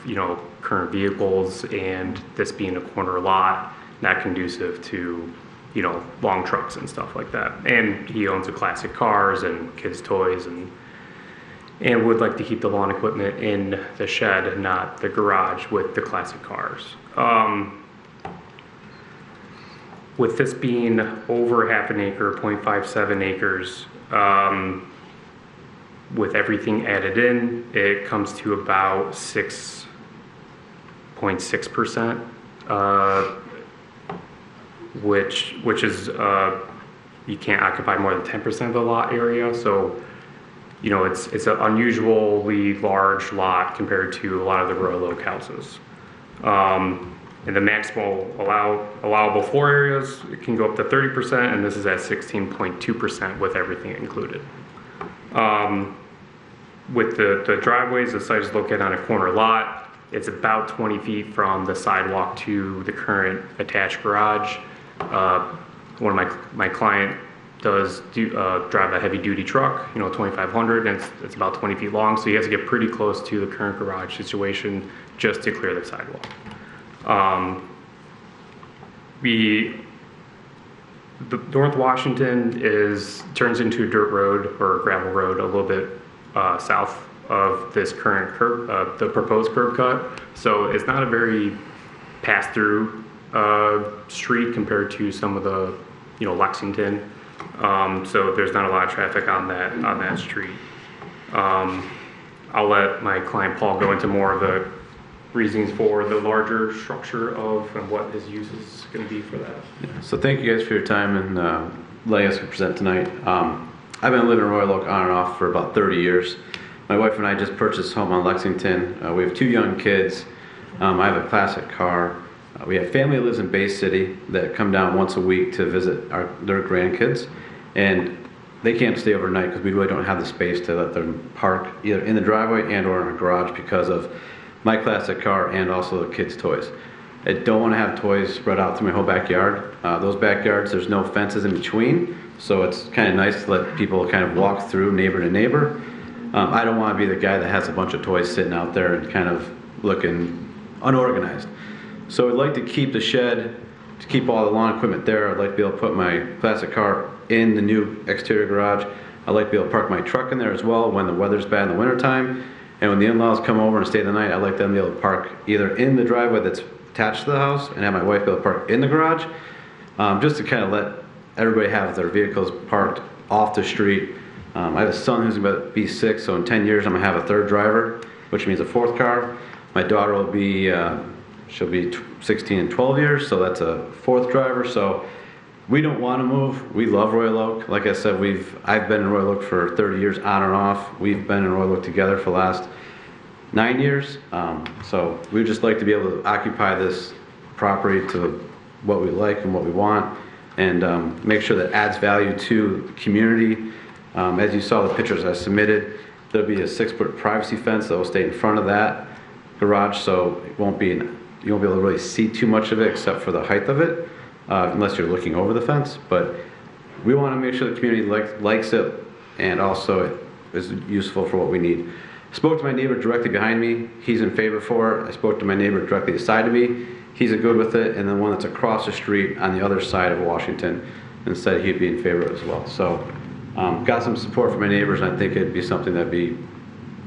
current vehicles, and this being a corner lot, not conducive to, long trucks and stuff like that. And he owns a classic cars and kids' toys and would like to keep the lawn equipment in the shed, not the garage with the classic cars. With this being over half an acre, 0.57 acres, with everything added in, it comes to about 6.6%, which is, you can't occupy more than 10% of the lot area, so it's an unusually large lot compared to a lot of the Royal Oak houses. And the maximal allowable floor areas, it can go up to 30%, and this is at 16.2% with everything included. With the driveways, the site is located on a corner lot. It's about 20 feet from the sidewalk to the current attached garage. One of my client does drive a heavy duty truck, 2500, and it's about 20 feet long, so he has to get pretty close to the current garage situation just to clear the sidewalk. The North Washington turns into a dirt road or a gravel road a little bit south of this current curb, the proposed curb cut, so it's not a very pass-through street compared to some of the, Lexington. So there's not a lot of traffic on that street. I'll let my client Paul go into more of the reasons for the larger structure and what his use is going to be for that.
Yeah, so thank you guys for your time and letting us present tonight. I've been living in Royal Oak on and off for about 30 years. My wife and I just purchased a home on Lexington. We have 2 young kids. I have a classic car. We have family that lives in Bay City that come down once a week to visit their grandkids, and they can't stay overnight because we really don't have the space to let them park either in the driveway and or in a garage because of my classic car and also the kids' toys. I don't want to have toys spread out through my whole backyard. Those backyards, there's no fences in between, so it's kind of nice to let people kind of walk through neighbor to neighbor. I don't want to be the guy that has a bunch of toys sitting out there and kind of looking unorganized. So I'd like to keep the shed, to keep all the lawn equipment there. I'd like to be able to put my classic car in the new exterior garage. I'd like to be able to park my truck in there as well when the weather's bad in the wintertime. And when the in-laws come over and stay the night, I'd like them to be able to park either in the driveway that's attached to the house and have my wife be able to park in the garage, just to kind of let everybody have their vehicles parked off the street. I have a son who's about to be 6, so in 10 years I'm going to have a 3rd driver, which means a 4th car. My daughter will be, she'll be 16 and 12 years, so that's a 4th driver. So we don't want to move. We love Royal Oak. Like I said, I've been in Royal Oak for 30 years on and off. We've been in Royal Oak together for the last 9 years. So we'd just like to be able to occupy this property to what we like and what we want, and make sure that adds value to the community. As you saw the pictures I submitted, there'll be a 6-foot privacy fence that will stay in front of that garage, so you won't be able to really see too much of it except for the height of it, unless you're looking over the fence. But we want to make sure the community likes it, and also it is useful for what we need. I spoke to my neighbor directly behind me. He's in favor for it. I spoke to my neighbor directly beside of me. He's good with it, and then one that's across the street on the other side of Washington, and said he'd be in favor as well. So got some support from my neighbors, and I think it'd be something that'd be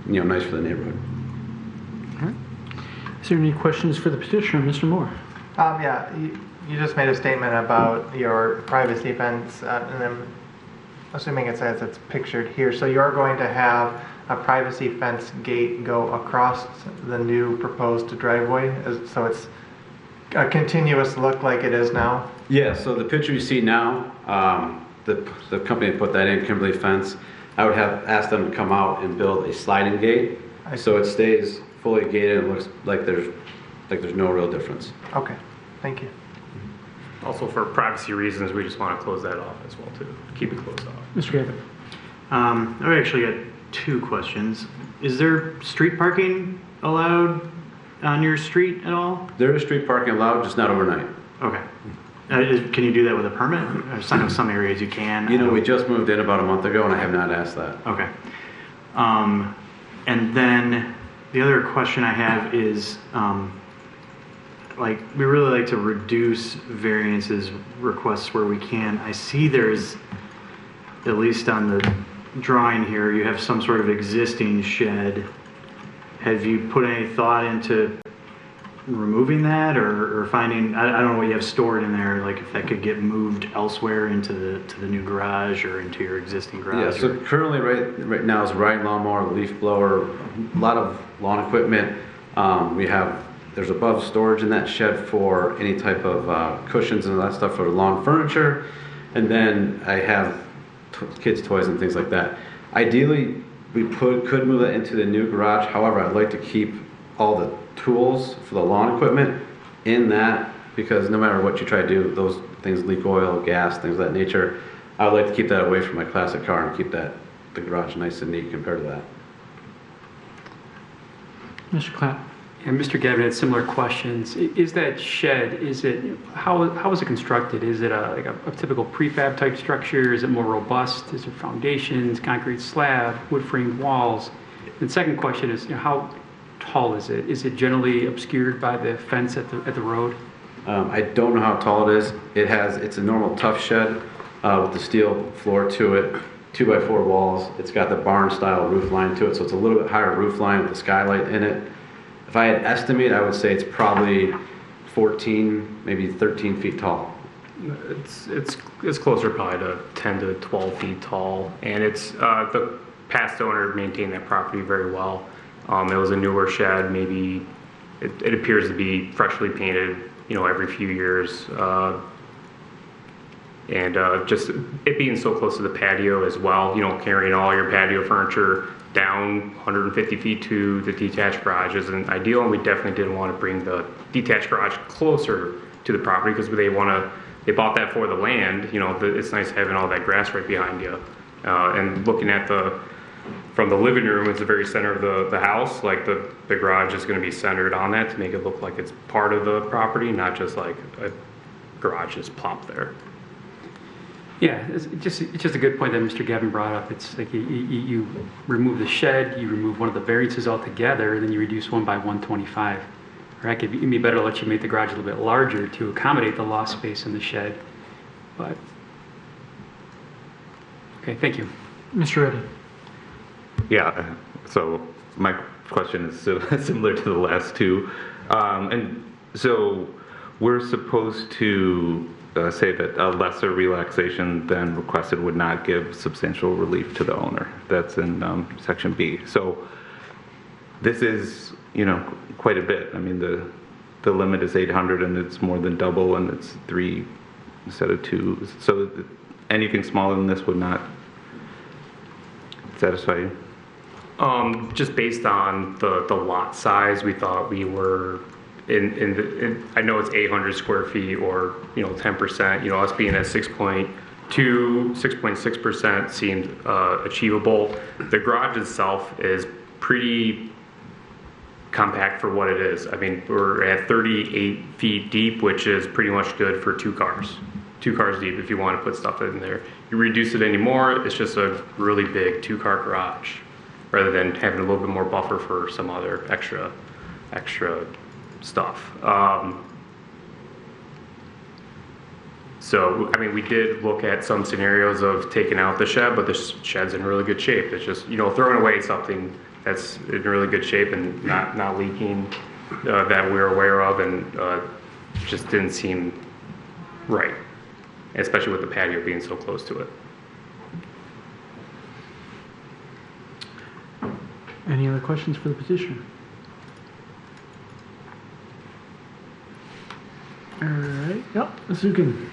nice for the neighborhood.
All right. Is there any questions for the petitioner, Mr. Moore?
Yeah, you just made a statement about your privacy fence, and I'm assuming it says it's pictured here. So you're going to have a privacy fence gate go across the new proposed driveway, so it's a continuous look like it is now?
Yeah, so the picture you see now, the company that put that in, Kimberly Fence, I would have asked them to come out and build a sliding gate, so it stays fully gated and looks like there's no real difference.
Okay, thank you.
Also, for privacy reasons, we just want to close that off as well, too. Keep it closed off.
Mr. Gavin?
I've actually got 2 questions. Is there street parking allowed on your street at all?
There is street parking allowed, just not overnight.
Okay. Can you do that with a permit? I know some areas you can.
You know, we just moved in about a month ago, and I have not asked that.
Okay. And then the other question I have is, we really like to reduce variances requests where we can. I see there's, at least on the drawing here, you have some sort of existing shed. Have you put any thought into removing that or finding, I don't know what you have stored in there, like if that could get moved elsewhere into the new garage or into your existing garage?
Yeah, so currently right now is a riding lawnmower, leaf blower, a lot of lawn equipment. There's above storage in that shed for any type of cushions and all that stuff for lawn furniture. And then I have kids' toys and things like that. Ideally, we could move that into the new garage. However, I'd like to keep all the tools for the lawn equipment in that, because no matter what you try to do, those things leak oil, gas, things of that nature. I would like to keep that away from my classic car and keep the garage nice and neat compared to that.
Mr. Clapp?
And Mr. Gavin had similar questions. Is that shed, how is it constructed? Is it a typical prefab type structure? Is it more robust? Is it foundations, concrete slab, wood framed walls? And second question is, how tall is it? Is it generally obscured by the fence at the road?
I don't know how tall it is. It's a normal tough shed with the steel floor to it, 2x4 walls. It's got the barn style roof line to it, so it's a little bit higher roof line with the skylight in it. If I had to estimate, I would say it's probably 14, maybe 13 feet tall.
It's closer probably to 10 to 12 feet tall, and it's the past owner maintained that property very well. It was a newer shed, maybe it appears to be freshly painted, every few years. And just it being so close to the patio as well, carrying all your patio furniture down 150 feet to the detached garage isn't ideal, and we definitely didn't want to bring the detached garage closer to the property because they bought that for the land. It's nice having all that grass right behind you, and looking at from the living room, it's the very center of the house. Like the garage is going to be centered on that to make it look like it's part of the property, not just like a garage just plopped there.
Yeah, it's just a good point that Mr. Gavin brought up. It's like you remove the shed, you remove one of the variances altogether, and then you reduce one by 125. Right? It'd be better to let you make the garage a little bit larger to accommodate the loft space in the shed. But okay, thank you,
Mr. Reddy.
Yeah, so my question is similar to the last two. And so we're supposed to say that a lesser relaxation than requested would not give substantial relief to the owner. That's in section B. So this is, quite a bit. I mean, the limit is 800 and it's more than double, and it's 3 instead of 2. So anything smaller than this would not satisfy you?
Just based on the lot size, we thought we were I know it's 800 square feet or 10%. Us being at 6.2, 6.6% seemed achievable. The garage itself is pretty compact for what it is. I mean, we're at 38 feet deep, which is pretty much good for 2 cars. 2 cars deep if you want to put stuff in there. You reduce it anymore, it's just a really big 2-car garage, rather than having a little bit more buffer for some other extra stuff. So, I mean, we did look at some scenarios of taking out the shed, but the shed's in really good shape. It's just, throwing away something that's in really good shape and not leaking that we're aware of, and just didn't seem right, especially with the patio being so close to it.
Any other questions for the petitioner? All right. Yep. Zukin.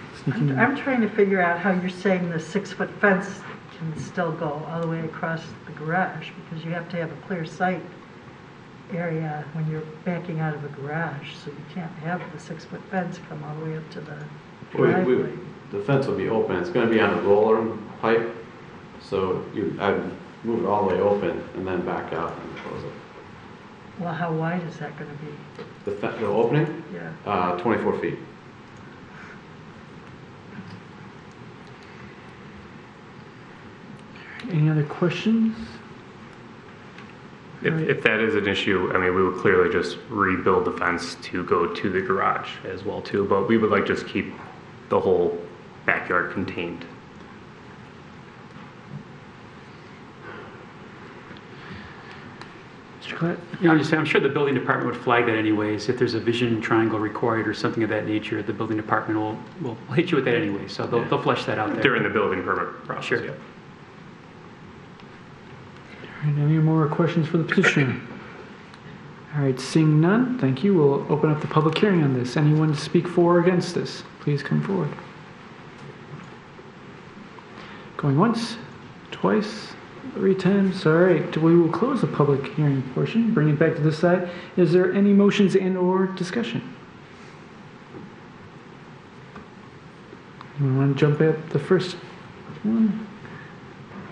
I'm trying to figure out how you're saying the 6-foot fence can still go all the way across the garage, because you have to have a clear sight area when you're backing out of a garage, so you can't have the 6-foot fence come all the way up to the driveway.
The fence will be open. It's going to be on a roller pipe, so I'd move it all the way open and then back out and close it.
Well, how wide is that going to be?
The opening?
Yeah.
24 feet.
Any other questions?
If that is an issue, I mean, we would clearly just rebuild the fence to go to the garage as well too, but we would like just keep the whole backyard contained.
Mr. Collette?
You know, I'm sure the building department would flag that anyways. If there's a vision triangle required or something of that nature, the building department will hit you with that anyway. So they'll flesh that out there.
During the building permit process.
Sure.
Yeah.
All right, any more questions for the petitioner? All right, seeing none, thank you. We'll open up the public hearing on this. Anyone to speak for or against this, please come forward. Going once, twice, 3 times. All right, we will close the public hearing portion, bring it back to this side. Is there any motions and or discussion? You want to jump at the first one?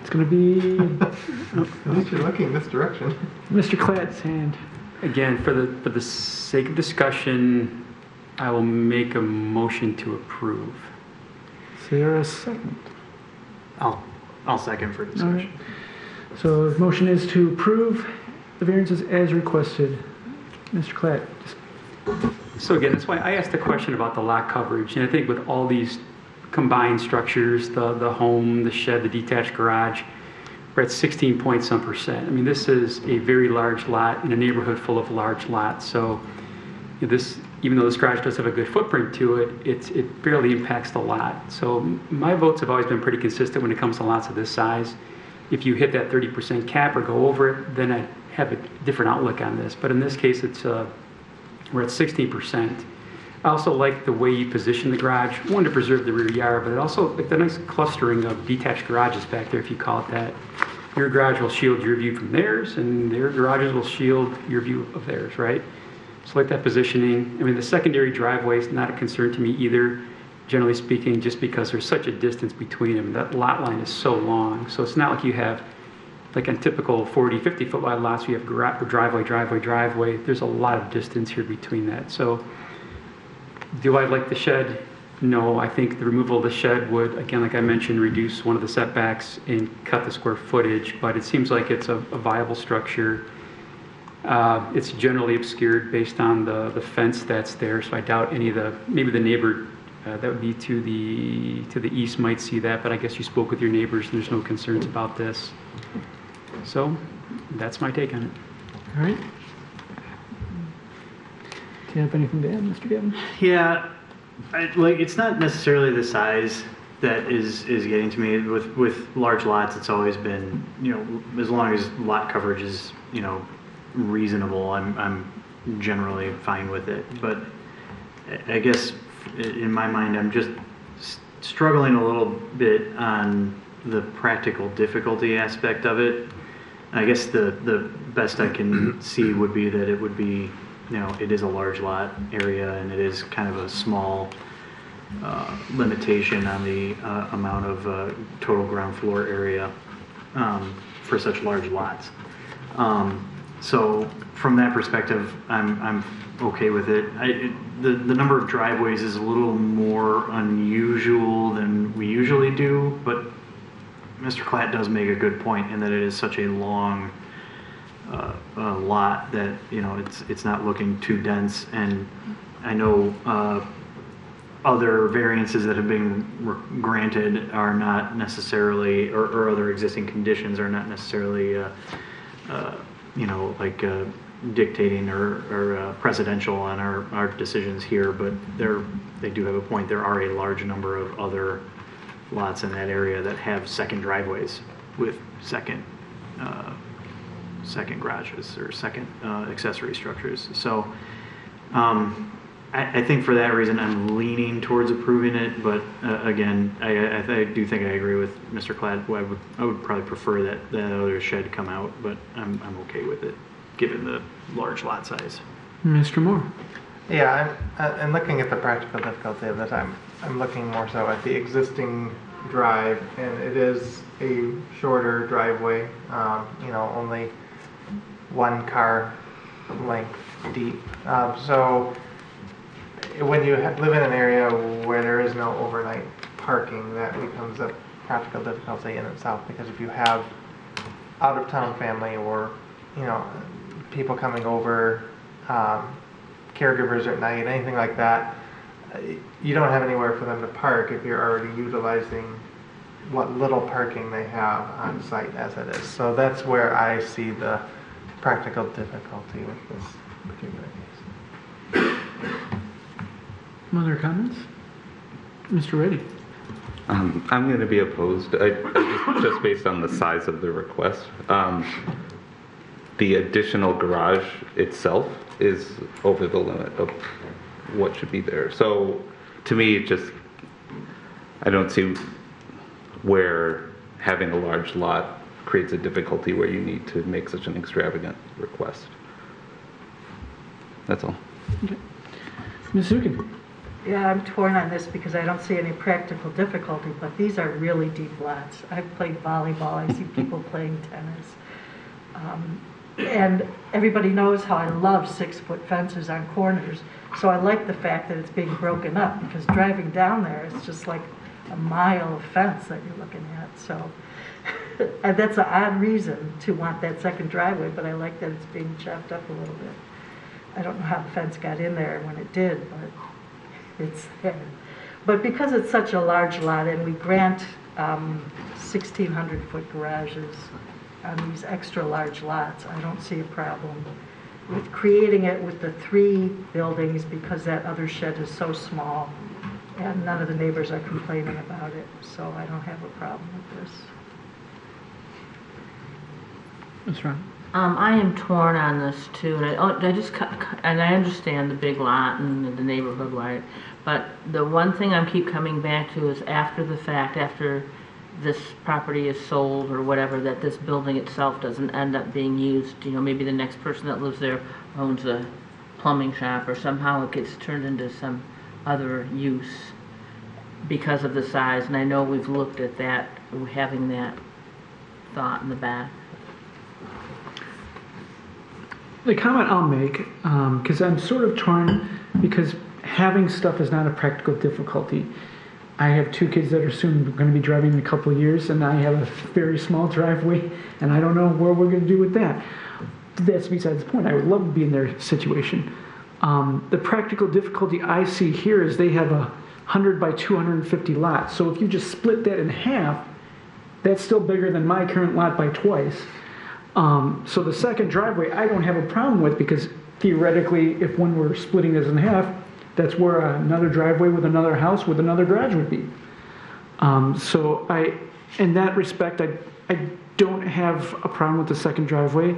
It's going to be
At least you're looking this direction.
Mr. Clat's hand.
Again, for the sake of discussion, I will make a motion to approve.
Is there a second?
I'll second for discussion.
All right. So the motion is to approve the variances as requested. Mr. Klatt.
So again, that's why I asked the question about the lot coverage. And I think with all these combined structures, the home, the shed, the detached garage, we're at 16 point some percent. I mean, this is a very large lot in a neighborhood full of large lots. So this, even though this garage does have a good footprint to it, it barely impacts the lot. So my votes have always been pretty consistent when it comes to lots of this size. If you hit that 30% cap or go over it, then I have a different outlook on this. But in this case, it's we're at 16%. I also like the way you position the garage. One, to preserve the rear yard, but also like the nice clustering of detached garages back there, if you call it that. Your garage will shield your view from theirs, and their garages will shield your view of theirs, right? So like that positioning. I mean, the secondary driveway is not a concern to me either, generally speaking, just because there's such a distance between them. That lot line is so long. So it's not like you have, like on typical 40, 50 foot wide lots, you have driveway. There's a lot of distance here between that. So do I like the shed? No, I think the removal of the shed would, again, like I mentioned, reduce one of the setbacks and cut the square footage, but it seems like it's a viable structure. It's generally obscured based on the fence that's there, so I doubt any of maybe the neighbor that would be to the east might see that, but I guess you spoke with your neighbors and there's no concerns about this. So that's my take on it.
All right. Do you have anything to add, Mr. Gavin?
Yeah, it's not necessarily the size that is getting to me. With large lots, it's always been, as long as lot coverage is, reasonable, I'm generally fine with it. But I guess in my mind, I'm just struggling a little bit on the practical difficulty aspect of it. I guess the best I can see would be that it would be, it is a large lot area and it is kind of a small limitation on the amount of total ground floor area for such large lots. So from that perspective, I'm okay with it. The number of driveways is a little more unusual than we usually do, but Mr. Klatt does make a good point in that it is such a long lot that it's not looking too dense. And I know other variances that have been granted are not necessarily, or other existing conditions are not necessarily dictating or precedential on our decisions here, but they do have a point. There are a large number of other lots in that area that have second driveways with second garages or second accessory structures. So I think for that reason, I'm leaning towards approving it, but again, I do think I agree with Mr. Klatt. I would probably prefer that the other shed come out, but I'm okay with it, given the large lot size.
Mr. Moore?
Yeah, I'm looking at the practical difficulty of this. I'm looking more so at the existing drive, and it is a shorter driveway, only one car length deep. So when you live in an area where there is no overnight parking, that becomes a practical difficulty in itself, because if you have out-of-town family or, people coming over, caregivers at night, anything like that, you don't have anywhere for them to park if you're already utilizing what little parking they have on site as it is. So that's where I see the practical difficulty with this particular case.
Other comments? Mr. Reddy?
I'm going to be opposed, just based on the size of the request. The additional garage itself is over the limit of what should be there. So to me, I don't see where having a large lot creates a difficulty where you need to make such an extravagant request. That's all.
Okay. Ms. Zukin?
Yeah, I'm torn on this because I don't see any practical difficulty, but these are really deep lots. I've played volleyball, I see people playing tennis. And everybody knows how I love 6-foot fences on corners. So I like the fact that it's being broken up, because driving down there, it's just like a mile of fence that you're looking at. So and that's an odd reason to want that second driveway, but I like that it's being chopped up a little bit. I don't know how the fence got in there when it did, but it's there. But because it's such a large lot, and we grant 1,600-foot garages on these extra large lots, I don't see a problem with creating it with the 3 buildings, because that other shed is so small and none of the neighbors are complaining about it. So I don't have a problem with this.
That's right.
I am torn on this too, and I understand the big lot and the neighborhood, right? But the one thing I keep coming back to is after the fact, after this property is sold or whatever, that this building itself doesn't end up being used. Maybe the next person that lives there owns a plumbing shop, or somehow it gets turned into some other use because of the size. And I know we've looked at that, having that thought in the back.
The comment I'll make, because I'm sort of torn, because having stuff is not a practical difficulty. I have 2 kids that are soon going to be driving in a couple of years, and I have a very small driveway, and I don't know what we're going to do with that. That's besides the point. I would love to be in their situation. The practical difficulty I see here is they have a 100 by 250 lot. So if you just split that in half, that's still bigger than my current lot by twice. So the second driveway I don't have a problem with, because theoretically, if one were splitting this in half, that's where another driveway with another house with another garage would be. So in that respect, I don't have a problem with the second driveway.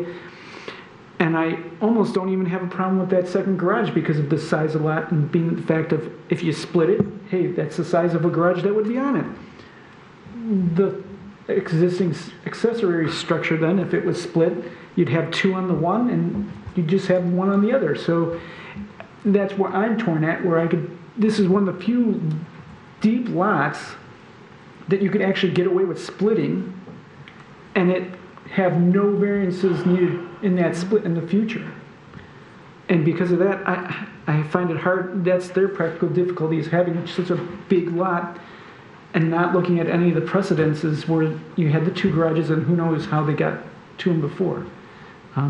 And I almost don't even have a problem with that second garage because of the size of the lot, and being the fact of, if you split it, hey, that's the size of a garage that would be on it. The existing accessory structure then, if it was split, you'd have 2 on the one and you'd just have 1 on the other. So that's where I'm torn at, where this is one of the few deep lots that you could actually get away with splitting and it have no variances needed in that split in the future. And because of that, I find it hard. That's their practical difficulty, is having such a big lot and not looking at any of the precedences where you had the 2 garages and who knows how they got to them before.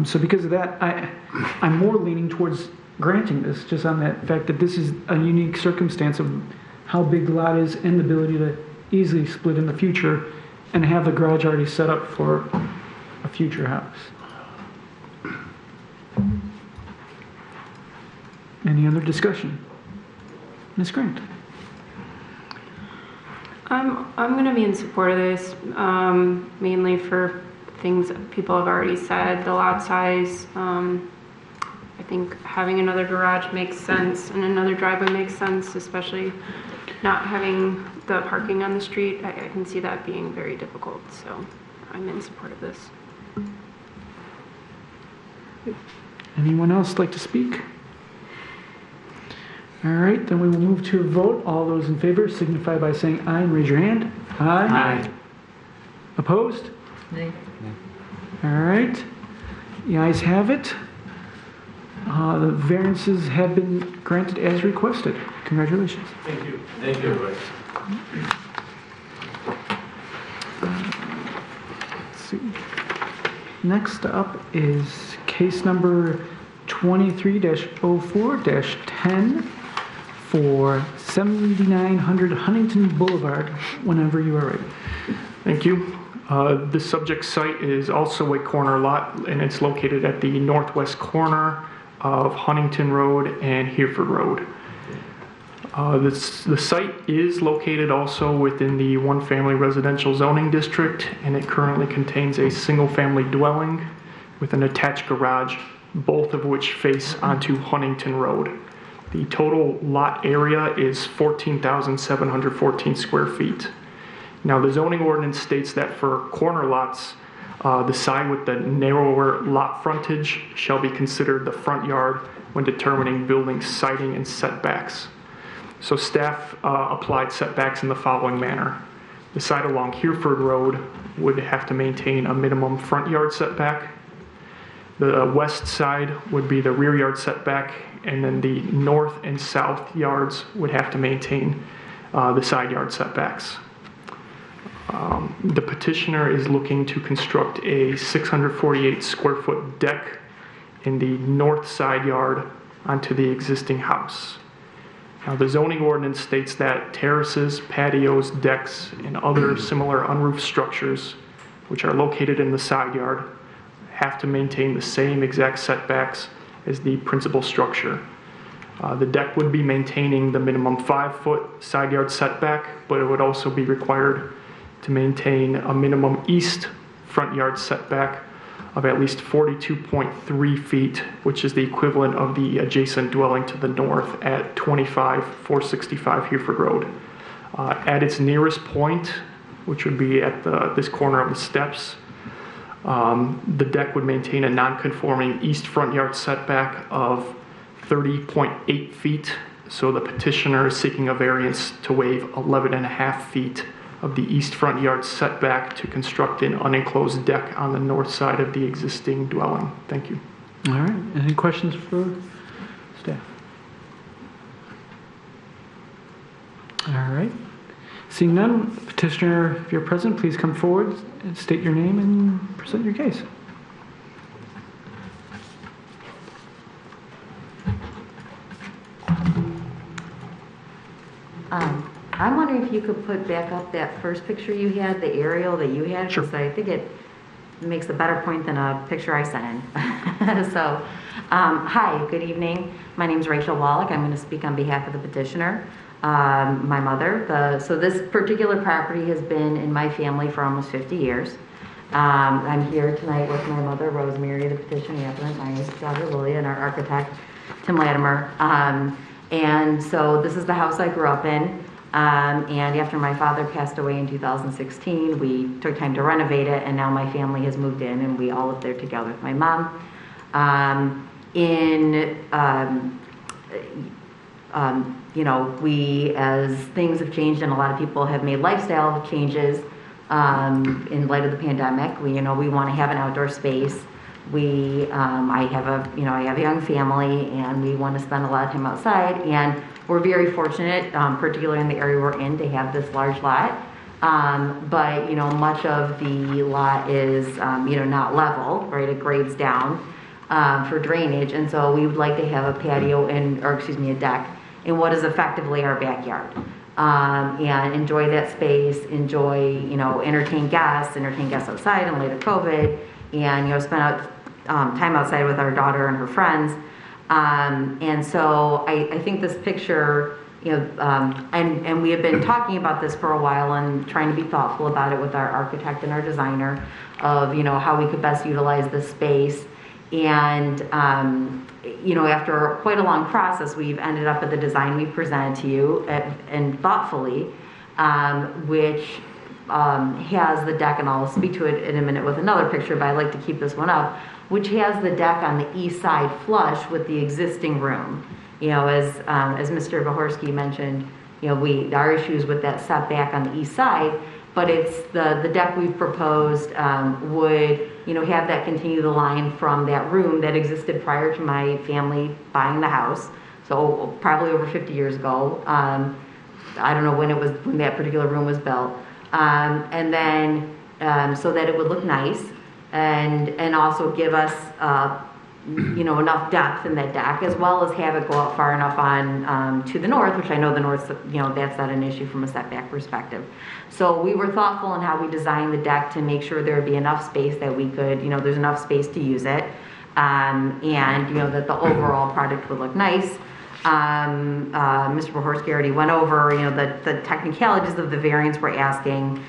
So because of that, I'm more leaning towards granting this, just on that fact that this is a unique circumstance of how big the lot is and the ability to easily split in the future and have the garage already set up for a future house. Any other discussion? Ms. Grant?
I'm going to be in support of this, mainly for things that people have already said. The lot size, I I think having another garage makes sense and another driveway makes sense, especially not having the parking on the street. I can see that being very difficult, so I'm in support of this.
Anyone else like to speak? All right, then we will move to a vote. All those in favor signify by saying aye and raise your hand. Aye.
Aye.
Opposed?
Nay.
All right, the ayes have it. The variances have been granted as requested. Congratulations.
Thank you. Thank you, everybody.
Let's see. Next up is case number 23-04-10 for 7900 Huntington Boulevard, whenever you are ready.
Thank you. The subject site is also a corner lot, and it's located at the northwest corner of Huntington Road and Hereford Road. The site is located also within the one-family residential zoning district, and it currently contains a single-family dwelling with an attached garage, both of which face onto Huntington Road. The total lot area is 14,714 square feet. Now, the zoning ordinance states that for corner lots, the side with the narrower lot frontage shall be considered the front yard when determining building siting and setbacks. So staff applied setbacks in the following manner. The side along Hereford Road would have to maintain a minimum front yard setback. The west side would be the rear yard setback, and then the north and south yards would have to maintain the side yard setbacks. The petitioner is looking to construct a 648 square foot deck in the north side yard onto the existing house. Now, the zoning ordinance states that terraces, patios, decks, and other similar unroofed structures which are located in the side yard have to maintain the same exact setbacks as the principal structure. The deck would be maintaining the minimum 5-foot side yard setback, but it would also be required to maintain a minimum east front yard setback of at least 42.3 feet, which is the equivalent of the adjacent dwelling to the north at 25465 Hereford Road. At its nearest point, which would be at this corner of the steps, the deck would maintain a non-conforming east front yard setback of 30.8 feet. So the petitioner is seeking a variance to waive 11.5 feet of the east front yard setback to construct an unenclosed deck on the north side of the existing dwelling. Thank you.
All right, any questions for staff? All right. Seeing none, petitioner, if you're present, please come forward and state your name and present your case.
I'm wondering if you could put back up that first picture you had, the aerial that you had, because I think it makes a better point than a picture I sent in. So, hi, good evening. My name is Rachel Wallach. I'm going to speak on behalf of the petitioner, my mother. So this particular property has been in my family for almost 50 years. I'm here tonight with my mother, Rosemary, the petition applicant, my daughter, Lilia, and our architect, Tim Latimer. And so this is the house I grew up in. And after my father passed away in 2016, we took time to renovate it, and now my family has moved in, and we all live there together with my mom. You know, we, as things have changed and a lot of people have made lifestyle changes in light of the pandemic, we want to have an outdoor space. I have a young family, and we want to spend a lot of time outside, and we're very fortunate, particularly in the area we're in, to have this large lot. But much of the lot is not level, right? It grades down for drainage, and so we would like to have a patio a deck in what is effectively our backyard, and enjoy that space, entertain guests outside in light of COVID, and spend time outside with our daughter and her friends. And so I think this picture, and we have been talking about this for a while and trying to be thoughtful about it with our architect and our designer of, how we could best utilize this space. And, after quite a long process, we've ended up at the design we presented to you and thoughtfully, which has the deck, and I'll speak to it in a minute with another picture, but I'd like to keep this one up, which has the deck on the east side flush with the existing room. As Mr. Bahorsky mentioned, our issues with that setback on the east side, but it's the deck we've proposed would, have that continue the line from that room that existed prior to my family buying the house. So probably over 50 years ago. I don't know when that particular room was built. And then, so that it would look nice and also give us, enough depth in that deck, as well as have it go out far enough on to the north, which I know the north, that's not an issue from a setback perspective. So we were thoughtful in how we designed the deck to make sure there would be enough space that we could, there's enough space to use it, and that the overall product would look nice. Mr. Bahorsky already went over, the technicalities of the variance we're asking.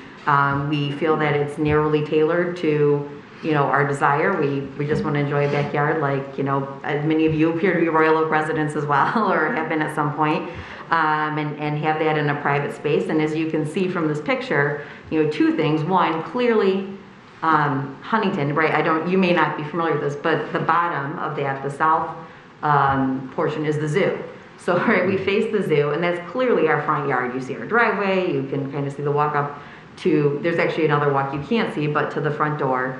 We feel that it's narrowly tailored to our desire. We just want to enjoy a backyard like, as many of you appear to be Royal Oak residents as well, or have been at some point, and have that in a private space. And as you can see from this picture, two things. One, clearly, Huntington, right, you may not be familiar with this, but the bottom of that, the south portion is the zoo. So, right, we face the zoo, and that's clearly our front yard. You see our driveway, you can kind of see the walk up to, there's actually another walk you can't see, but to the front door.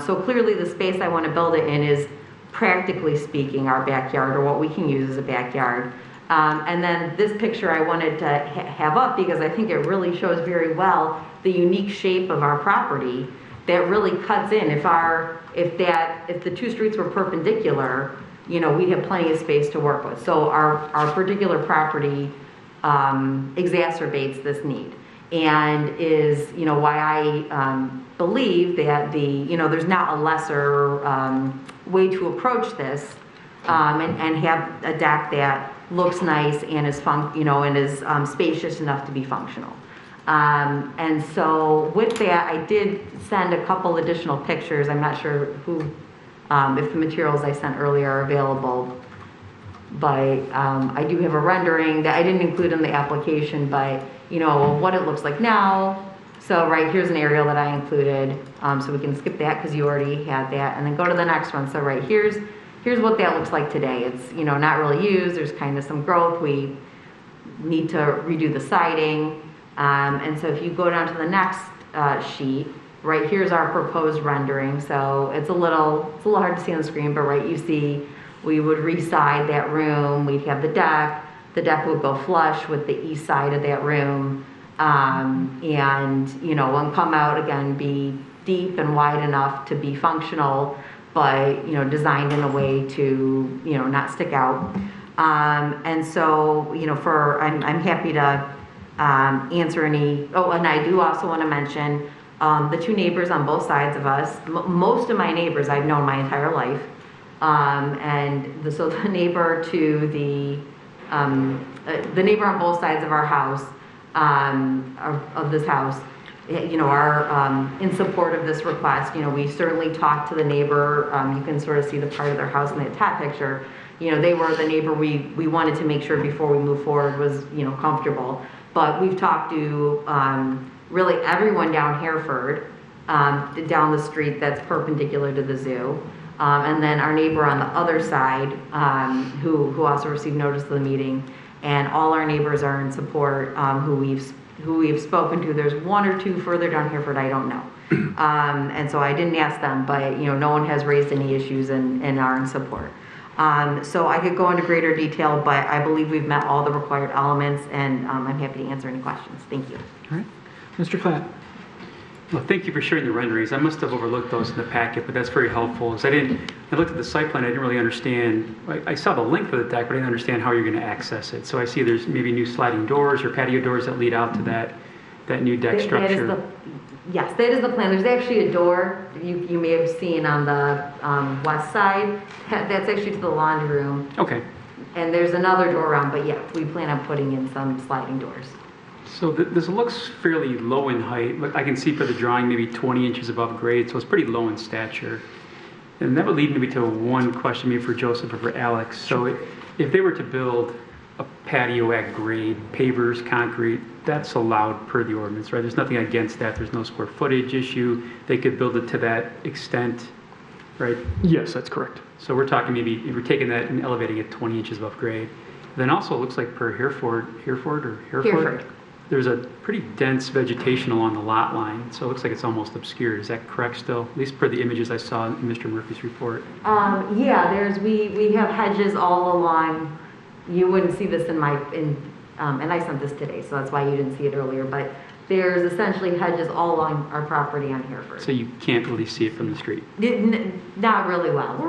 So clearly the space I want to build it in is, practically speaking, our backyard, or what we can use as a backyard. And then this picture I wanted to have up because I think it really shows very well the unique shape of our property that really cuts in. If the two streets were perpendicular, we'd have plenty of space to work with. So our particular property exacerbates this need, and is why I believe that there's not a lesser way to approach this, and have a deck that looks nice and is spacious enough to be functional. And so with that, I did send a couple additional pictures. I'm not sure if the materials I sent earlier are available, but I do have a rendering that I didn't include in the application, but what it looks like now. So right here's an aerial that I included, so we can skip that because you already had that, and then go to the next one. So right here's what that looks like today. It's not really used. There's kind of some growth. We need to redo the siding, and so if you go down to the next sheet, right here's our proposed rendering. So it's a little hard to see on the screen, but right you see we would re-side that room. We'd have the deck. The deck would go flush with the east side of that room, and come out again, be deep and wide enough to be functional, but designed in a way to not stick out. And so I'm happy to answer any. Oh, and I do also want to mention the two neighbors on both sides of us. Most of my neighbors I've known my entire life, so the neighbor to the neighbor on both sides of our house, of this house, are in support of this request. We certainly talked to the neighbor. You can sort of see the part of their house in that top picture. They were the neighbor we wanted to make sure before we move forward was, comfortable. But we've talked to really everyone down Hereford, down the street that's perpendicular to the zoo. And then our neighbor on the other side, who also received notice of the meeting, and all our neighbors are in support, who we've spoken to. There's one or two further down Hereford I don't know, and so I didn't ask them, but no one has raised any issues and are in support. So I could go into greater detail, but I believe we've met all the required elements, and I'm happy to answer any questions. Thank you.
All right, Mr. Klatt.
Well, thank you for sharing the renderings. I must have overlooked those in the packet, but that's very helpful. I looked at the site plan, I didn't really understand. I saw the length of the deck, but I didn't understand how you're going to access it. So I see there's maybe new sliding doors or patio doors that lead out to that new deck structure.
Yes, that is the plan. There's actually a door you may have seen on the west side. That's actually to the laundry room.
Okay.
And there's another door around, but yeah, we plan on putting in some sliding doors.
So this looks fairly low in height. I can see for the drawing maybe 20 inches above grade, so it's pretty low in stature. And that would lead me to one question maybe for Joseph or for Alex. So if they were to build a patio at grade, pavers, concrete, that's allowed per the ordinance, right? There's nothing against that. There's no square footage issue. They could build it to that extent, right?
Yes, that's correct.
So we're talking maybe if we're taking that and elevating it 20 inches above grade. Then also it looks like per Hereford, there's a pretty dense vegetation along the lot line. So it looks like it's almost obscured. Is that correct still? At least per the images I saw in Mr. Murphy's report.
Yeah, we have hedges all along. You wouldn't see this and I sent this today, so that's why you didn't see it earlier, but there's essentially hedges all along our property on Hereford.
So you can't really see it from the street?
Not really well.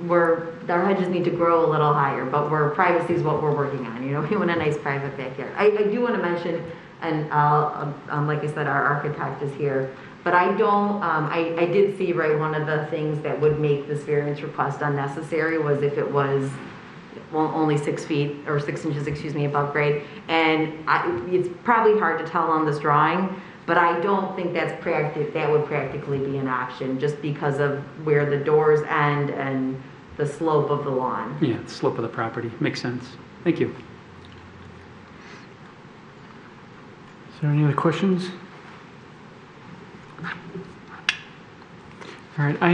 Our hedges need to grow a little higher, but privacy is what we're working on. We want a nice private backyard. I do want to mention, and like I said, our architect is here, but I don't, I did see, right, one of the things that would make this variance request unnecessary was if it was only 6 feet or 6 inches, above grade. And it's probably hard to tell on this drawing, but I don't think that would practically be an option just because of where the doors end and the slope of the lawn.
Yeah, the slope of the property. Makes sense. Thank you.
Is there any other questions? All right, I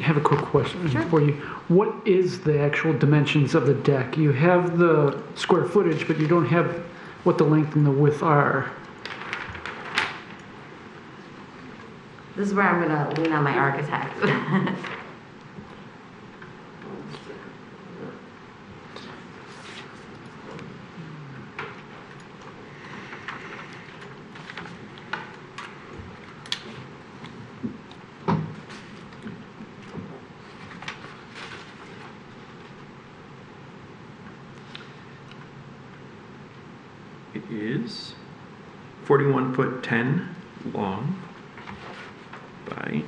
have a quick question for you. What is the actual dimensions of the deck? You have the square footage, but you don't have what the length and the width are.
This is where I'm going to lean on my architect.
It is 41 foot 10 long by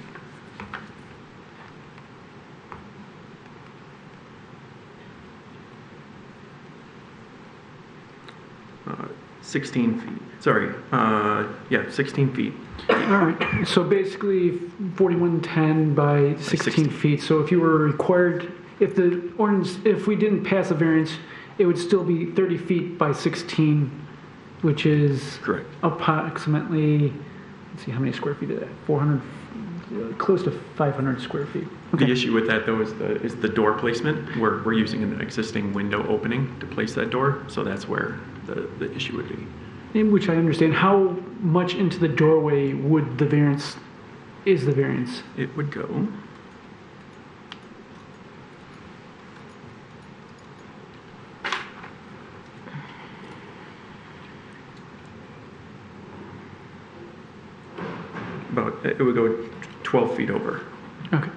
16 feet. Sorry, 16 feet.
All right, so basically 4110 by 16 feet. So if you were required, if we didn't pass a variance, it would still be 30 feet by 16, which is
correct.
Approximately, let's see, how many square feet is that? 400, close to 500 square feet. Okay.
The issue with that, though, is the door placement. We're using an existing window opening to place that door, so that's where the issue would be.
In which I understand. How much into the doorway would the variance?
It would go it would go 12 feet over.
Okay.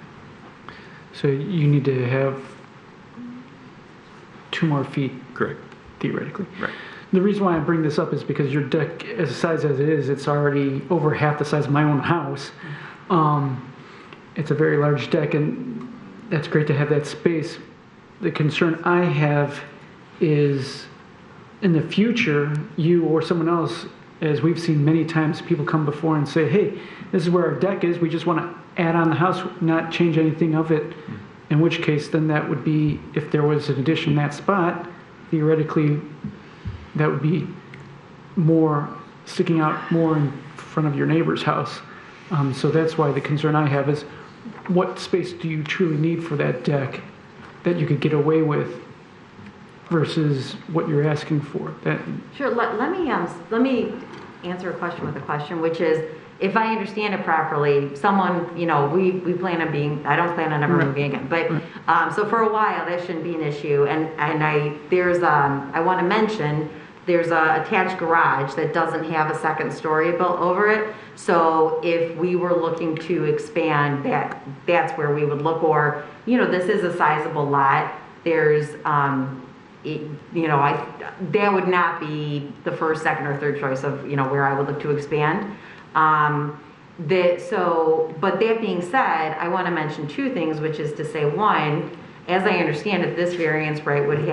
So you need to have 2 more feet.
Correct.
Theoretically.
Right.
The reason why I bring this up is because your deck, as size as it is, it's already over half the size of my own house. It's a very large deck, and that's great to have that space. The concern I have is in the future, you or someone else, as we've seen many times, people come before and say, hey, this is where our deck is. We just want to add on the house, not change anything of it. In which case, then that would be, if there was an addition in that spot, theoretically, that would be more sticking out more in front of your neighbor's house. So that's why the concern I have is what space do you truly need for that deck that you could get away with versus what you're asking for?
Sure. Let me answer a question with a question, which is, if I understand it properly, someone, we plan on being, I don't plan on ever moving again, but, so for a while, that shouldn't be an issue. And I want to mention, there's a attached garage that doesn't have a second story built over it. So if we were looking to expand, that's where we would look. Or, this is a sizable lot. There's, that would not be the first, second, or third choice of, where I would look to expand. But that being said, I want to mention 2 things, which is to say, one, as I understand it, this variance, right, would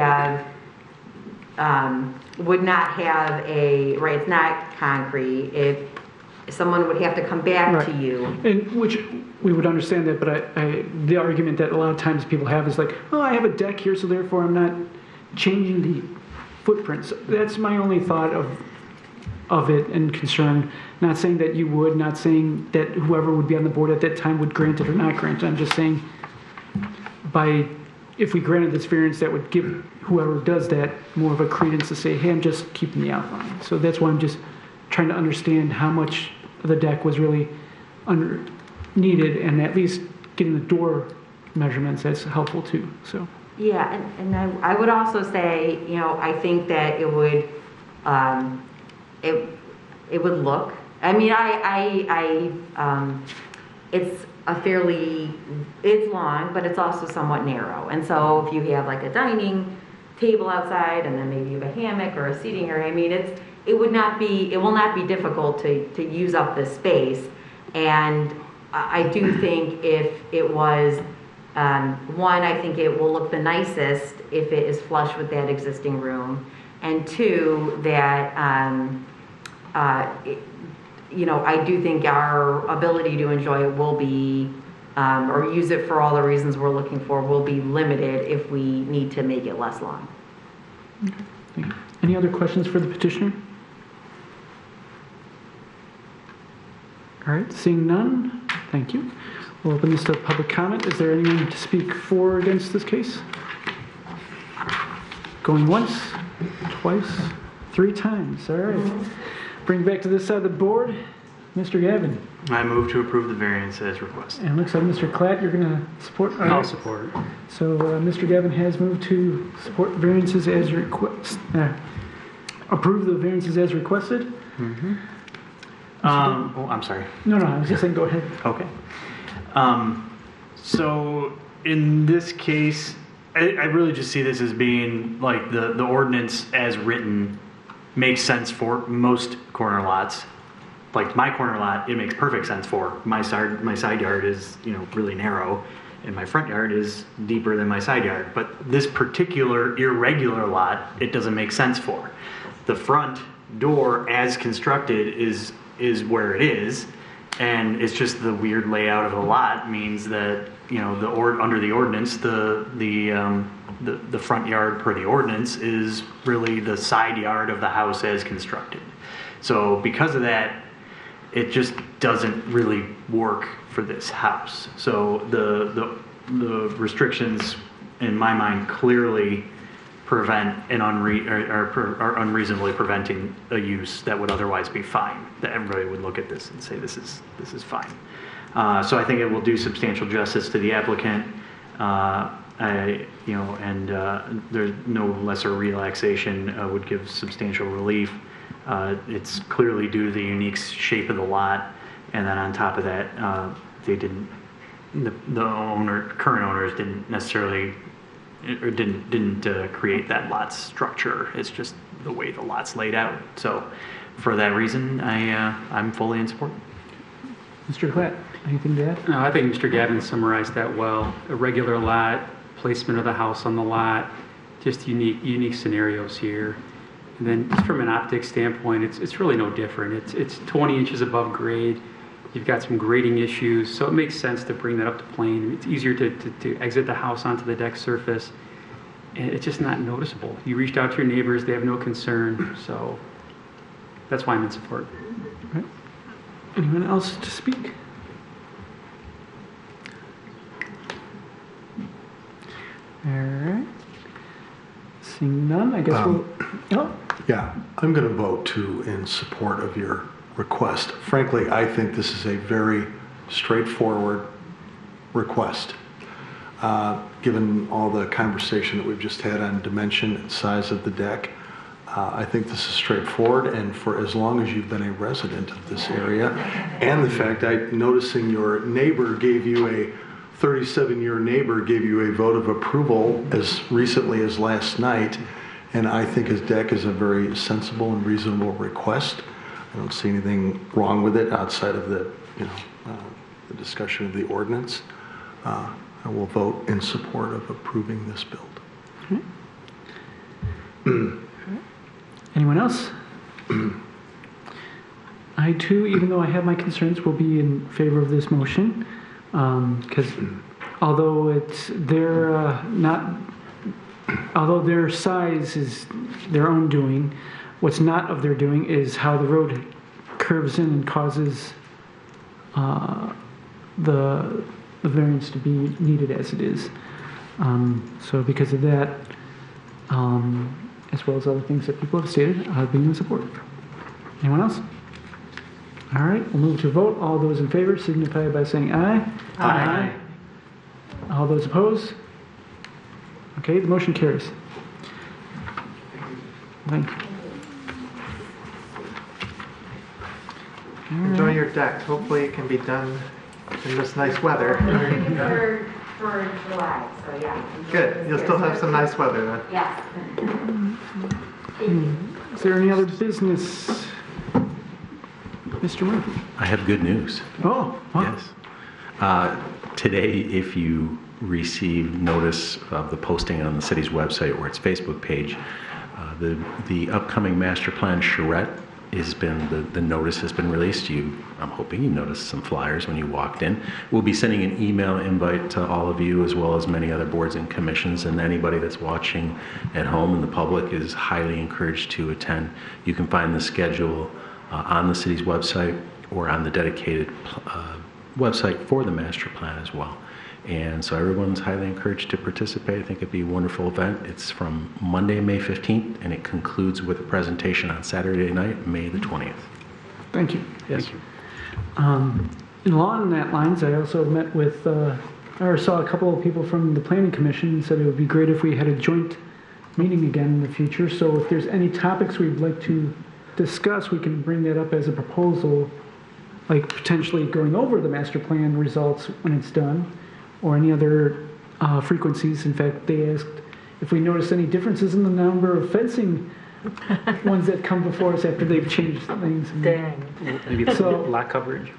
not have it's not concrete. someone would have to come back to you.
And which we would understand that, but the argument that a lot of times people have is like, oh, I have a deck here, so therefore I'm not changing the footprints. That's my only thought of it and concern. Not saying that you would, not saying that whoever would be on the board at that time would grant it or not grant it. I'm just saying if we granted this variance, that would give whoever does that more of a credence to say, hey, I'm just keeping the outline. So that's why I'm just trying to understand how much of the deck was really needed, and at least getting the door measurements, that's helpful too. So
yeah, and I would also say, you know, I think that it would it would look, I mean, it's it's long, but it's also somewhat narrow. And so if you have like a dining table outside and then maybe you have a hammock or a seating area, I mean, it will not be difficult to use up this space. And I do think if it was, one, I think it will look the nicest if it is flush with that existing room. And two, that, you know, I do think our ability to enjoy it will be, or use it for all the reasons we're looking for, will be limited if we need to make it less long.
Okay, thank you. Any other questions for the petitioner? All right, seeing none, thank you. We'll open this to public comment. Is there anyone to speak for or against this case? Going once, twice, 3 times. All right. Bring back to this side of the board, Mr. Gavin.
I move to approve the variance as requested.
And it looks like Mr. Klatt, you're going to support?
I'll support it.
So Mr. Gavin has moved to support variances as requested. Approve the variances as requested.
Mm-hmm. I'm sorry.
No, I was just saying go ahead.
Okay. So in this case, I really just see this as being like the ordinance as written makes sense for most corner lots. Like my corner lot, it makes perfect sense for. My side yard is, you know, really narrow, and my front yard is deeper than my side yard. But this particular irregular lot, it doesn't make sense for. The front door as constructed is where it is, and it's just the weird layout of the lot means that, you know, under the ordinance, the front yard per the ordinance is really the side yard of the house as constructed. So because of that, it just doesn't really work for this house. So the restrictions, in my mind, clearly prevent are unreasonably preventing a use that would otherwise be fine. That everybody would look at this and say this is fine. So I think it will do substantial justice to the applicant. There's no lesser relaxation would give substantial relief. It's clearly due to the unique shape of the lot, and then on top of that, the current owners didn't necessarily or didn't create that lot's structure. It's just the way the lot's laid out. So for that reason, I'm fully in support.
Mr. Klatt, anything to add?
No, I think Mr. Gavin summarized that well. A regular lot, placement of the house on the lot, just unique scenarios here. And then just from an optics standpoint, it's really no different. It's 20 inches above grade. You've got some grading issues, so it makes sense to bring that up to plane. It's easier to exit the house onto the deck surface, and it's just not noticeable. You reached out to your neighbors, they have no concern, so that's why I'm in support.
All right. Anyone else to speak? All right. Seeing none, I guess we'll... Oh.
Yeah, I'm going to vote too in support of your request. Frankly, I think this is a very straightforward request. Given all the conversation that we've just had on dimension and size of the deck, I think this is straightforward, and for as long as you've been a resident of this area, and the fact noticing your neighbor gave you a 37-year neighbor gave you a vote of approval as recently as last night, and I think his deck is a very sensible and reasonable request. I don't see anything wrong with it outside of the discussion of the ordinance. I will vote in support of approving this build.
Anyone else? I too, even though I have my concerns, will be in favor of this motion. Because although although their size is their own doing, what's not of their doing is how the road curves in and causes the variance to be needed as it is. So because of that, as well as other things that people have stated, I'll be in support. Anyone else? All right, we'll move to a vote. All those in favor signify by saying aye.
Aye.
All those opposed? Okay, the motion carries. Thank you.
Enjoy your deck. Hopefully it can be done in this nice weather.
For July, so yeah.
Good. You'll still have some nice weather then.
Yes.
Is there any other business? Mr. Murphy?
I have good news.
Oh, wow.
Yes. Today, if you receive notice of the posting on the city's website or its Facebook page, the upcoming master plan charrette has been, the notice has been released. I'm hoping you noticed some flyers when you walked in. We'll be sending an email invite to all of you, as well as many other boards and commissions, and anybody that's watching at home and the public is highly encouraged to attend. You can find the schedule on the city's website or on the dedicated website for the master plan as well. And so everyone's highly encouraged to participate. I think it'd be a wonderful event. It's from Monday, May 15th, and it concludes with a presentation on Saturday night, May the 20th.
Thank you.
Yes.
Thank you. Along that lines, I also met with, or saw a couple of people from the Planning Commission and said it would be great if we had a joint meeting again in the future. So if there's any topics we'd like to discuss, we can bring that up as a proposal, like potentially going over the master plan results when it's done, or any other frequencies. In fact, they asked if we noticed any differences in the number of fencing ones that come before us after they've changed things.
Dang.
Maybe lot coverage.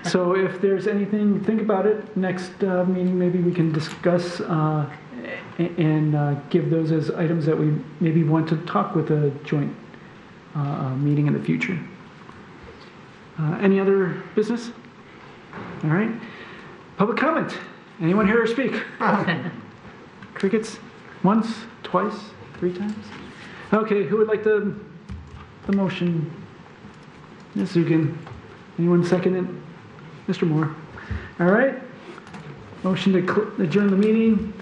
So if there's anything, think about it. Next meeting, maybe we can discuss and give those as items that we maybe want to talk with a joint meeting in the future. Any other business? All right. Public comment. Anyone here to speak? Crickets? Once? Twice? 3 times? Okay, who would like the motion? Ms. Zugan. Anyone second it? Mr. Moore. All right. Motion to adjourn the meeting.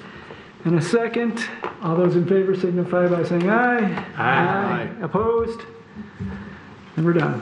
And a second. All those in favor signify by saying aye.
Aye.
Opposed? And we're done.